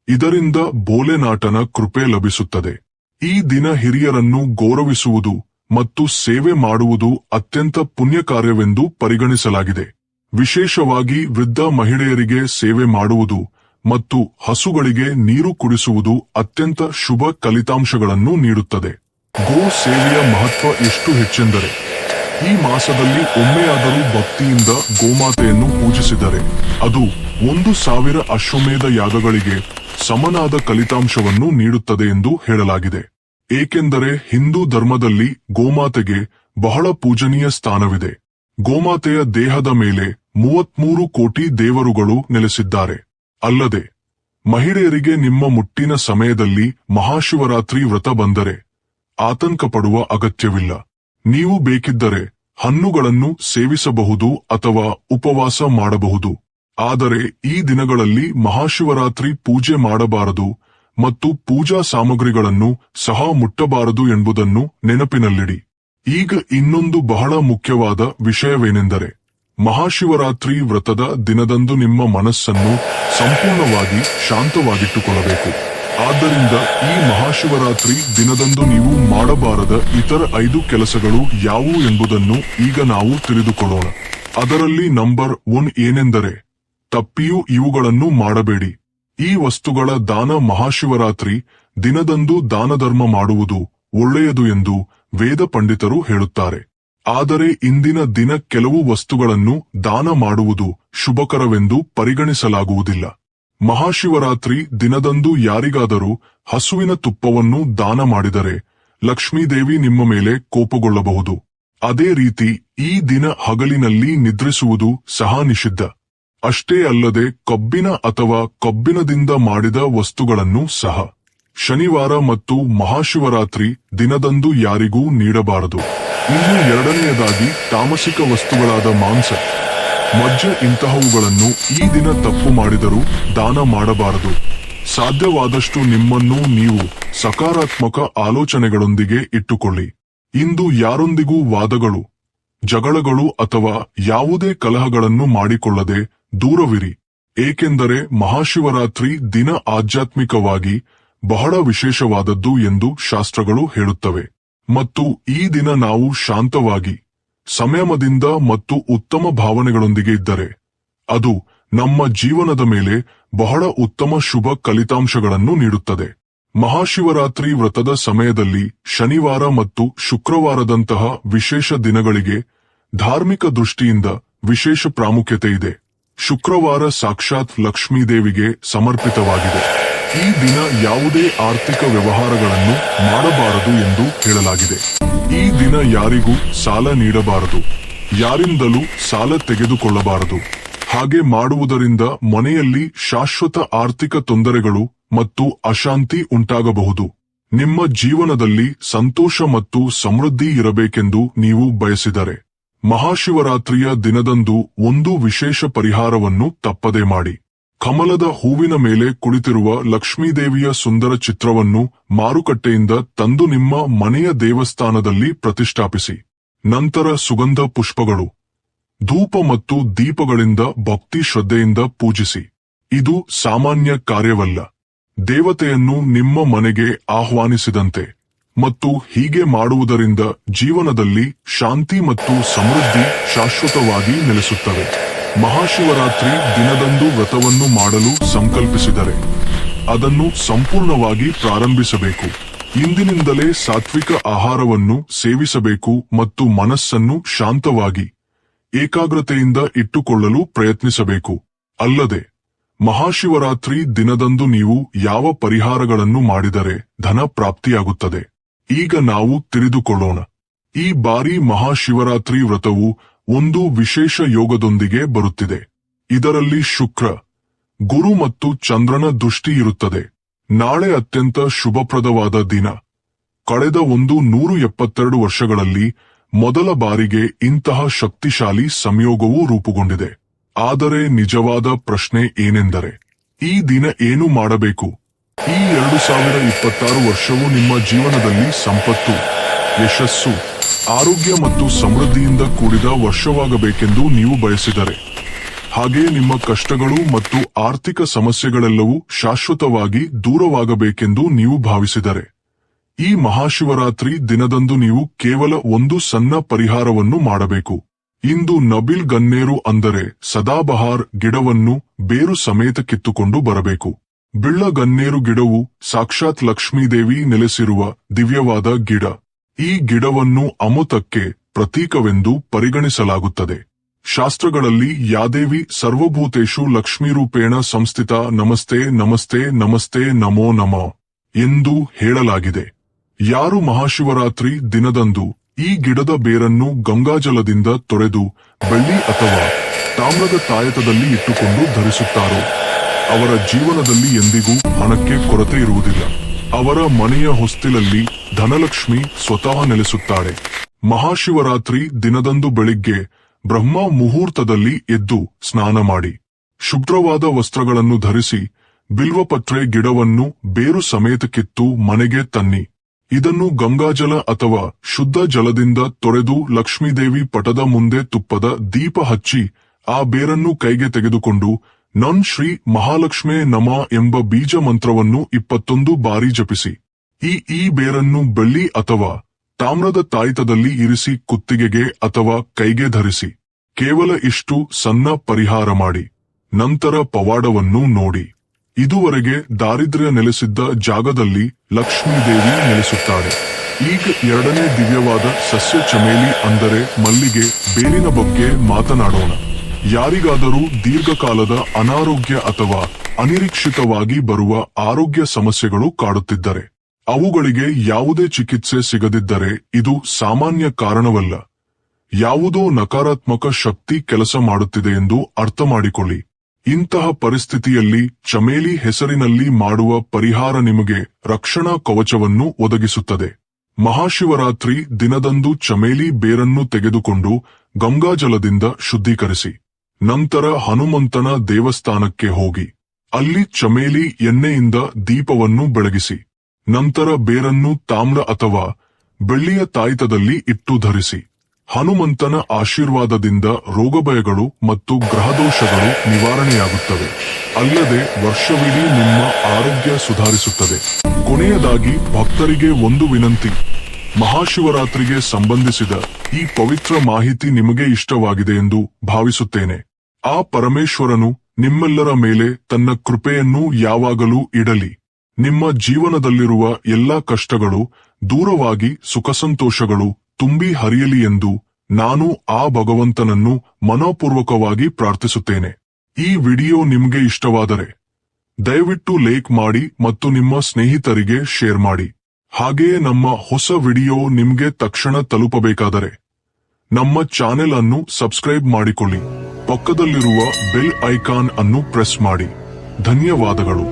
ಇದರಿಂದ ಭೋಲೆನಾಥನ ಕೃಪೆ ಲಭಿಸುತ್ತದೆ. ಈ ದಿನ ಹಿರಿಯರನ್ನು ಗೌರವಿಸುವುದು ಮತ್ತು ಸೇವೆ ಮಾಡುವುದು ಅತ್ಯಂತ ಪುಣ್ಯಕಾರ್ಯವೆಂದು ಪರಿಗಣಿಸಲಾಗಿದೆ. ವಿಶೇಷವಾಗಿ ವೃದ್ಧ ಮಹಿಳೆಯರಿಗೆ ಸೇವೆ ಮಾಡುವುದು ಮತ್ತು ಹಸುಗಳಿಗೆ ನೀರು ಕುಡಿಸುವುದು ಅತ್ಯಂತ ಶುಭ ಫಲಿತಾಂಶಗಳನ್ನು ನೀಡುತ್ತದೆ. ಗೋ ಸೇವೆಯ ಮಹತ್ವ ಎಷ್ಟು ಹೆಚ್ಚೆಂದರೆ, ಈ ಮಾಸದಲ್ಲಿ ಒಮ್ಮೆಯಾದರೂ ಭಕ್ತಿಯಿಂದ ಗೋಮಾತೆಯನ್ನು ಪೂಜಿಸಿದರೆ ಅದು 1000 ಅಶ್ವಮೇಧ ಯಾಗಗಳಿಗೆ ಸಮನಾದ ಫಲಿತಾಂಶವನ್ನು ನೀಡುತ್ತದೆ ಎಂದು ಹೇಳಲಾಗಿದೆ. ಏಕೆಂದರೆ ಹಿಂದೂ ಧರ್ಮದಲ್ಲಿ ಗೋಮಾತೆಗೆ ಬಹಳ ಪೂಜನೀಯ ಸ್ಥಾನವಿದೆ. ಗೋಮಾತೆಯ ದೇಹದ ಮೇಲೆ 33 ಕೋಟಿ ದೇವರುಗಳು ನೆಲೆಸಿದ್ದಾರೆ. ಅಲ್ಲದೆ ಮಹಿಳೆಯರಿಗೆ ನಿಮ್ಮ ಮುಟ್ಟಿನ ಸಮಯದಲ್ಲಿ ಮಹಾಶಿವರಾತ್ರಿ ವ್ರತ ಬಂದರೆ ಆತಂಕ ಪಡುವ ಅಗತ್ಯವಿಲ್ಲ. ನೀವು ಬೇಕಿದ್ದರೆ ಹಣ್ಣುಗಳನ್ನು ಸೇವಿಸಬಹುದು ಅಥವಾ ಉಪವಾಸ ಮಾಡಬಹುದು. ಆದರೆ ಈ ದಿನಗಳಲ್ಲಿ ಮಹಾಶಿವರಾತ್ರಿ ಪೂಜೆ ಮಾಡಬಾರದು ಮತ್ತು ಪೂಜಾ ಸಾಮಗ್ರಿಗಳನ್ನು ಸಹ ಮುಟ್ಟಬಾರದು ಎಂಬುದನ್ನು ನೆನಪಿನಲ್ಲಿಡಿ. ಈಗ ಇನ್ನೊಂದು ಬಹಳ ಮುಖ್ಯವಾದ ವಿಷಯವೇನೆಂದರೆ, ಮಹಾಶಿವರಾತ್ರಿ ವ್ರತದ ದಿನದಂದು ನಿಮ್ಮ ಮನಸ್ಸನ್ನು ಸಂಪೂರ್ಣವಾಗಿ ಶಾಂತವಾಗಿಟ್ಟುಕೊಳ್ಳಬೇಕು. ಆದ್ದರಿಂದ ಈ ಮಹಾಶಿವರಾತ್ರಿ ದಿನದಂದು ನೀವು ಮಾಡಬಾರದ ಇತರ 5 ಕೆಲಸಗಳು ಯಾವುವು ಎಂಬುದನ್ನು ಈಗ ನಾವು ತಿಳಿದುಕೊಳ್ಳೋಣ. ಅದರಲ್ಲಿ ನಂಬರ್ 1 ಏನೆಂದರೆ, ತಪ್ಪಿಯೂ ಇವುಗಳನ್ನು ಮಾಡಬೇಡಿ. ಈ ವಸ್ತುಗಳ ದಾನ ಮಹಾಶಿವರಾತ್ರಿ ದಿನದಂದು ದಾನಧರ್ಮ ಮಾಡುವುದು ಒಳ್ಳೆಯದು ಎಂದು ವೇದ ಪಂಡಿತರು ಹೇಳುತ್ತಾರೆ. ಆದರೆ ಇಂದಿನ ದಿನ ಕೆಲವು ವಸ್ತುಗಳನ್ನು ದಾನ ಮಾಡುವುದು ಶುಭಕರವೆಂದು ಪರಿಗಣಿಸಲಾಗುವುದಿಲ್ಲ. ಮಹಾಶಿವರಾತ್ರಿ ದಿನದಂದು ಯಾರಿಗಾದರೂ ಹಸುವಿನ ತುಪ್ಪವನ್ನು ದಾನ ಮಾಡಿದರೆ ಲಕ್ಷ್ಮೀದೇವಿ ನಿಮ್ಮ ಮೇಲೆ ಕೋಪಗೊಳ್ಳಬಹುದು. ಅದೇ ರೀತಿ ಈ ದಿನ ಹಗಲಿನಲ್ಲಿ ನಿದ್ರಿಸುವುದು ಸಹ ನಿಷಿದ್ಧ. ಅಷ್ಟೇ ಅಲ್ಲದೆ ಕಬ್ಬಿಣ ಅಥವಾ ಕಬ್ಬಿಣದಿಂದ ಮಾಡಿದ ವಸ್ತುಗಳನ್ನು ಸಹ ಶನಿವಾರ ಮತ್ತು ಮಹಾಶಿವರಾತ್ರಿ ದಿನದಂದು ಯಾರಿಗೂ ನೀಡಬಾರದು. ಇನ್ನು ಎರಡನೆಯದಾಗಿ ತಾಮಸಿಕ ವಸ್ತುಗಳಾದ ಮಾಂಸ, ಮಜ್ಜ ಇಂತಹವುಗಳನ್ನು ಈ ದಿನ ತಪ್ಪು ಮಾಡಿದರೂ ದಾನ ಮಾಡಬಾರದು. ಸಾಧ್ಯವಾದಷ್ಟು ನಿಮ್ಮನ್ನು ನೀವು ಸಕಾರಾತ್ಮಕ ಆಲೋಚನೆಗಳೊಂದಿಗೆ ಇಟ್ಟುಕೊಳ್ಳಿ. ಇಂದು ಯಾರೊಂದಿಗೂ ವಾದಗಳು, ಜಗಳಗಳು ಅಥವಾ ಯಾವುದೇ ಕಲಹಗಳನ್ನು ಮಾಡಿಕೊಳ್ಳದೆ ದೂರವಿರಿ. ಏಕೆಂದರೆ ಮಹಾಶಿವರಾತ್ರಿ ದಿನ ಆಧ್ಯಾತ್ಮಿಕವಾಗಿ ಬಹಳ ವಿಶೇಷವಾದದ್ದು ಎಂದು ಶಾಸ್ತ್ರಗಳು ಹೇಳುತ್ತವೆ. ಮತ್ತು ಈ ದಿನ ನಾವು ಶಾಂತವಾಗಿ, ಸಂಯಮದಿಂದ ಮತ್ತು ಉತ್ತಮ ಭಾವನೆಗಳೊಂದಿಗೆ ಇದ್ದರೆ ಅದು ನಮ್ಮ ಜೀವನದ ಮೇಲೆ ಬಹಳ ಉತ್ತಮ ಶುಭ ಫಲಿತಾಂಶಗಳನ್ನು ನೀಡುತ್ತದೆ. ಮಹಾಶಿವರಾತ್ರಿ ವ್ರತದ ಸಮಯದಲ್ಲಿ ಶನಿವಾರ ಮತ್ತು ಶುಕ್ರವಾರದಂತಹ ವಿಶೇಷ ದಿನಗಳಿಗೆ ಧಾರ್ಮಿಕ ದೃಷ್ಟಿಯಿಂದ ವಿಶೇಷ ಪ್ರಾಮುಖ್ಯತೆ ಇದೆ. ಶುಕ್ರವಾರ ಸಾಕ್ಷಾತ್ ಲಕ್ಷ್ಮೀದೇವಿಗೆ ಸಮರ್ಪಿತವಾಗಿದೆ. ಈ ದಿನ ಯಾವುದೇ ಆರ್ಥಿಕ ವ್ಯವಹಾರಗಳನ್ನು ಮಾಡಬಾರದು ಎಂದು ಹೇಳಲಾಗಿದೆ. ಈ ದಿನ ಯಾರಿಗೂ ಸಾಲ ನೀಡಬಾರದು, ಯಾರಿಂದಲೂ ಸಾಲ ತೆಗೆದುಕೊಳ್ಳಬಾರದು. ಹಾಗೆ ಮಾಡುವುದರಿಂದ ಮನೆಯಲ್ಲಿ ಶಾಶ್ವತ ಆರ್ಥಿಕ ತೊಂದರೆಗಳು ಮತ್ತು ಅಶಾಂತಿ ಉಂಟಾಗಬಹುದು. ನಿಮ್ಮ ಜೀವನದಲ್ಲಿ ಸಂತೋಷ ಮತ್ತು ಸಮೃದ್ಧಿ ಇರಬೇಕೆಂದು ನೀವು ಬಯಸಿದರೆ ಮಹಾಶಿವರಾತ್ರಿಯ ದಿನದಂದು ಒಂದು ವಿಶೇಷ ಪರಿಹಾರವನ್ನು ತಪ್ಪದೆ ಮಾಡಿ. ಕಮಲದ ಹೂವಿನ ಮೇಲೆ ಕುಳಿತಿರುವ ಲಕ್ಷ್ಮೀದೇವಿಯ ಸುಂದರ ಚಿತ್ರವನ್ನು ಮಾರುಕಟ್ಟೆಯಿಂದ ತಂದು ನಿಮ್ಮ ಮನೆಯ ದೇವಸ್ಥಾನದಲ್ಲಿ ಪ್ರತಿಷ್ಠಾಪಿಸಿ. ನಂತರ ಸುಗಂಧ ಪುಷ್ಪಗಳು, ಧೂಪ ಮತ್ತು ದೀಪಗಳಿಂದ ಭಕ್ತಿ ಶ್ರದ್ಧೆಯಿಂದ ಪೂಜಿಸಿ. ಇದು ಸಾಮಾನ್ಯ ಕಾರ್ಯವಲ್ಲ, ದೇವತೆಯನ್ನು ನಿಮ್ಮ ಮನೆಗೆ ಆಹ್ವಾನಿಸಿದಂತೆ. ಮತ್ತು ಹೀಗೆ ಮಾಡುವುದರಿಂದ ಜೀವನದಲ್ಲಿ ಶಾಂತಿ ಮತ್ತು ಸಮೃದ್ಧಿ ಶಾಶ್ವತವಾಗಿ ನೆಲೆಸುತ್ತವೆ. ಮಹಾಶಿವರಾತ್ರಿ ದಿನದಂದು ವ್ರತವನ್ನು ಮಾಡಲು ಸಂಕಲ್ಪಿಸಿದರೆ ಅದನ್ನು ಸಂಪೂರ್ಣವಾಗಿ ಪ್ರಾರಂಭಿಸಬೇಕು. ಇಂದಿನಿಂದಲೇ ಸಾತ್ವಿಕ ಆಹಾರವನ್ನು ಸೇವಿಸಬೇಕು ಮತ್ತು ಮನಸ್ಸನ್ನು ಶಾಂತವಾಗಿ, ಏಕಾಗ್ರತೆಯಿಂದ ಇಟ್ಟುಕೊಳ್ಳಲು ಪ್ರಯತ್ನಿಸಬೇಕು. ಅಲ್ಲದೆ ಮಹಾಶಿವರಾತ್ರಿ ದಿನದಂದು ನೀವು ಯಾವ ಪರಿಹಾರಗಳನ್ನು ಮಾಡಿದರೆ ಧನ ಪ್ರಾಪ್ತಿಯಾಗುತ್ತದೆ. ಈಗ ನಾವು ತಿಳಿದುಕೊಳ್ಳೋಣ. ಈ ಬಾರಿ ಮಹಾಶಿವರಾತ್ರಿ ವ್ರತವು ಒಂದು ವಿಶೇಷ ಯೋಗದೊಂದಿಗೆ ಬರುತ್ತಿದೆ. ಇದರಲ್ಲಿ ಶುಕ್ರ, ಗುರು ಮತ್ತು ಚಂದ್ರನ ದೃಷ್ಟಿ ಇರುತ್ತದೆ. ನಾಳೆ ಅತ್ಯಂತ ಶುಭಪ್ರದವಾದ ದಿನ. ಕಳೆದ 172 ವರ್ಷಗಳಲ್ಲಿ ಮೊದಲ ಬಾರಿಗೆ ಇಂತಹ ಶಕ್ತಿಶಾಲಿ ಸಂಯೋಗವೂ ರೂಪುಗೊಂಡಿದೆ. ಆದರೆ ನಿಜವಾದ ಪ್ರಶ್ನೆ ಏನೆಂದರೆ, ಈ ದಿನ ಏನು ಮಾಡಬೇಕು? ಈ 2026 ವರ್ಷವು ನಿಮ್ಮ ಜೀವನದಲ್ಲಿ ಸಂಪತ್ತು, ಯಶಸ್ಸು, ಆರೋಗ್ಯ ಮತ್ತು ಸಮೃದ್ಧಿಯಿಂದ ಕೂಡಿದ ವರ್ಷವಾಗಬೇಕೆಂದು ನೀವು ಬಯಸಿದರೆ, ಹಾಗೆ ನಿಮ್ಮ ಕಷ್ಟಗಳು ಮತ್ತು ಆರ್ಥಿಕ ಸಮಸ್ಯೆಗಳೆಲ್ಲವೂ ಶಾಶ್ವತವಾಗಿ ದೂರವಾಗಬೇಕೆಂದು ನೀವು ಭಾವಿಸಿದರೆ, ಈ ಮಹಾಶಿವರಾತ್ರಿ ದಿನದಂದು ನೀವು ಕೇವಲ ಒಂದು ಸಣ್ಣ ಪರಿಹಾರವನ್ನು ಮಾಡಬೇಕು. ಇಂದು ನಬಿಲ್ ಗನ್ನೇರು ಅಂದರೆ ಸದಾಬಹಾರ್ ಗಿಡವನ್ನು ಬೇರು ಸಮೇತ ಕಿತ್ತುಕೊಂಡು ಬರಬೇಕು. ಬಿಳ್ಳ ಗನ್ನೇರು ಗಿಡವು ಸಾಕ್ಷಾತ್ ಲಕ್ಷ್ಮೀದೇವಿ ನೆಲೆಸಿರುವ ದಿವ್ಯವಾದ ಗಿಡ. ಈ ಗಿಡವನ್ನು ಅಮೃತಕ್ಕೆ ಪ್ರತೀಕವೆಂದು ಪರಿಗಣಿಸಲಾಗುತ್ತದೆ. ಶಾಸ್ತ್ರಗಳಲ್ಲಿ ಯಾದೇವಿ ಸರ್ವಭೂತೇಷು ಲಕ್ಷ್ಮೀರೂಪೇಣ ಸಂಸ್ಥಿತ ನಮಸ್ತೆ ನಮಸ್ತೆ ನಮಸ್ತೆ ನಮೋ ನಮಃ ಎಂದು ಹೇಳಲಾಗಿದೆ. ಯಾರು ಮಹಾಶಿವರಾತ್ರಿ ದಿನದಂದು ಈ ಗಿಡದ ಬೇರನ್ನು ಗಂಗಾಜಲದಿಂದ ತೊಳೆದು ಬೆಳ್ಳಿ ಅಥವಾ ತಾಮ್ರದ ತಾಯತದಲ್ಲಿ ಇಟ್ಟುಕೊಂಡು ಧರಿಸುತ್ತಾರೋ, ಅವರ ಜೀವನದಲ್ಲಿ ಎಂದಿಗೂ ಹಣಕ್ಕೆ ಕೊರತೆ ಇರುವುದಿಲ್ಲ. ಅವರ ಮನೆಯ ಹೊಸ್ತಿಲಲ್ಲಿ ಧನಲಕ್ಷ್ಮಿ ಸ್ವತಃ ನೆಲೆಸುತ್ತಾಳೆ. ಮಹಾಶಿವರಾತ್ರಿ ದಿನದಂದು ಬೆಳಿಗ್ಗೆ ಬ್ರಹ್ಮ ಮುಹೂರ್ತದಲ್ಲಿ ಎದ್ದು ಸ್ನಾನ ಮಾಡಿ, ಶುಭ್ರವಾದ ವಸ್ತ್ರಗಳನ್ನು ಧರಿಸಿ, ಬಿಲ್ವಪತ್ರೆ ಗಿಡವನ್ನು ಬೇರು ಸಮೇತ ಕಿತ್ತು ಮನೆಗೆ ತನ್ನಿ. ಇದನ್ನು ಗಂಗಾಜಲ ಅಥವಾ ಶುದ್ಧ ಜಲದಿಂದ ತೊಳೆದು ಲಕ್ಷ್ಮೀದೇವಿ ಪಟದ ಮುಂದೆ ತುಪ್ಪದ ದೀಪ ಹಚ್ಚಿ ಆ ಬೇರನ್ನು ಕೈಗೆ ತೆಗೆದುಕೊಂಡು ನನ್ ಶ್ರೀ ಮಹಾಲಕ್ಷ್ಮೇ ನಮಃ ಎಂಬ ಬೀಜ ಮಂತ್ರವನ್ನು 21 ಬಾರಿ ಜಪಿಸಿ. ಈ ಬೇರನ್ನು ಬೆಳ್ಳಿ ಅಥವಾ ತಾಮ್ರದ ತಾಯ್ತದಲ್ಲಿ ಇರಿಸಿ ಕುತ್ತಿಗೆಗೆ ಅಥವಾ ಕೈಗೆ ಧರಿಸಿ. ಕೇವಲ ಇಷ್ಟು ಸಣ್ಣ ಪರಿಹಾರ ಮಾಡಿ. ನಂತರ ಪವಾಡವನ್ನು ನೋಡಿ. ಇದುವರೆಗೆ ದಾರಿದ್ರ್ಯ ನೆಲೆಸಿದ್ದ ಜಾಗದಲ್ಲಿ ಲಕ್ಷ್ಮೀದೇವಿ ನೆಲೆಸುತ್ತಾಳೆ. ಈಗ ಎರಡನೇ ದಿವ್ಯವಾದ ಸಸ್ಯ ಚಮೇಲಿ ಅಂದರೆ ಮಲ್ಲಿಗೆ ಬೇರಿನ ಬಗ್ಗೆ ಮಾತನಾಡೋಣ. ಯಾರಿಗಾದರೂ ದೀರ್ಘಕಾಲದ ಅನಾರೋಗ್ಯ ಅಥವಾ ಅನಿರೀಕ್ಷಿತವಾಗಿ ಬರುವ ಆರೋಗ್ಯ ಸಮಸ್ಯೆಗಳು ಕಾಡುತ್ತಿದ್ದರೆ, ಅವುಗಳಿಗೆ ಯಾವುದೇ ಚಿಕಿತ್ಸೆ ಸಿಗದಿದ್ದರೆ ಇದು ಸಾಮಾನ್ಯ ಕಾರಣವಲ್ಲ. ಯಾವುದೋ ನಕಾರಾತ್ಮಕ ಶಕ್ತಿ ಕೆಲಸ ಮಾಡುತ್ತಿದೆ ಎಂದು ಅರ್ಥ ಮಾಡಿಕೊಳ್ಳಿ. ಇಂತಹ ಪರಿಸ್ಥಿತಿಯಲ್ಲಿ ಚಮೇಲಿ ಹೆಸರಿನಲ್ಲಿ ಮಾಡುವ ಪರಿಹಾರ ನಿಮಗೆ ರಕ್ಷಣಾ ಕವಚವನ್ನು ಒದಗಿಸುತ್ತದೆ. ಮಹಾಶಿವರಾತ್ರಿ ದಿನದಂದು ಚಮೇಲಿ ಬೇರನ್ನು ತೆಗೆದುಕೊಂಡು ಗಂಗಾಜಲದಿಂದ ಶುದ್ಧೀಕರಿಸಿ. ನಂತರ ಹನುಮಂತನ ದೇವಸ್ಥಾನಕ್ಕೆ ಹೋಗಿ ಅಲ್ಲಿ ಚಮೇಲಿ ಎಣ್ಣೆಯಿಂದ ದೀಪವನ್ನು ಬೆಳಗಿಸಿ. ನಂತರ ಬೇರನ್ನು ತಾಮ್ರ ಅಥವಾ ಬೆಳ್ಳಿಯ ತಾಯ್ತದಲ್ಲಿ ಇಟ್ಟು ಧರಿಸಿ. ಹನುಮಂತನ ಆಶೀರ್ವಾದದಿಂದ ರೋಗಭಯಗಳು ಮತ್ತು ಗ್ರಹದೋಷಗಳು ನಿವಾರಣೆಯಾಗುತ್ತವೆ. ಅಲ್ಲದೆ ವರ್ಷವಿಡೀ ನಿಮ್ಮ ಆರೋಗ್ಯ ಸುಧಾರಿಸುತ್ತದೆ. ಕೊನೆಯದಾಗಿ ಭಕ್ತರಿಗೆ ಒಂದು ವಿನಂತಿ. ಮಹಾಶಿವರಾತ್ರಿಗೆ ಸಂಬಂಧಿಸಿದ ಈ ಪವಿತ್ರ ಮಾಹಿತಿ ನಿಮಗೆ ಇಷ್ಟವಾಗಿದೆ ಎಂದು ಭಾವಿಸುತ್ತೇನೆ. ಆ ಪರಮೇಶ್ವರನು ನಿಮ್ಮೆಲ್ಲರ ಮೇಲೆ ತನ್ನ ಕೃಪೆಯನ್ನು ಯಾವಾಗಲೂ ಇಡಲಿ. ನಿಮ್ಮ ಜೀವನದಲ್ಲಿರುವ ಎಲ್ಲಾ ಕಷ್ಟಗಳು ದೂರವಾಗಿ ಸುಖಸಂತೋಷಗಳು ತುಂಬಿ ಹರಿಯಲಿ ಎಂದು ನಾನು ಆ ಭಗವಂತನನ್ನು ಮನೋಪೂರ್ವಕವಾಗಿ ಪ್ರಾರ್ಥಿಸುತ್ತೇನೆ. ಈ ವಿಡಿಯೋ ನಿಮಗೆ ಇಷ್ಟವಾದರೆ ದಯವಿಟ್ಟು ಲೈಕ್ ಮಾಡಿ ಮತ್ತು ನಿಮ್ಮ ಸ್ನೇಹಿತರಿಗೆ ಶೇರ್ ಮಾಡಿ. ಹಾಗೆಯೇ ನಮ್ಮ ಹೊಸ ವಿಡಿಯೋ ನಿಮಗೆ ತಕ್ಷಣ ತಲುಪಬೇಕಾದರೆ ನಮ್ಮ ಚಾನೆಲ್ ಅನ್ನು ಸಬ್ಸ್ಕ್ರೈಬ್ ಮಾಡಿಕೊಳ್ಳಿ. ಪಕ್ಕದಲ್ಲಿರುವ ಬೆಲ್ ಐಕಾನ್ ಅನ್ನು ಪ್ರೆಸ್ ಮಾಡಿ. ಧನ್ಯವಾದಗಳು.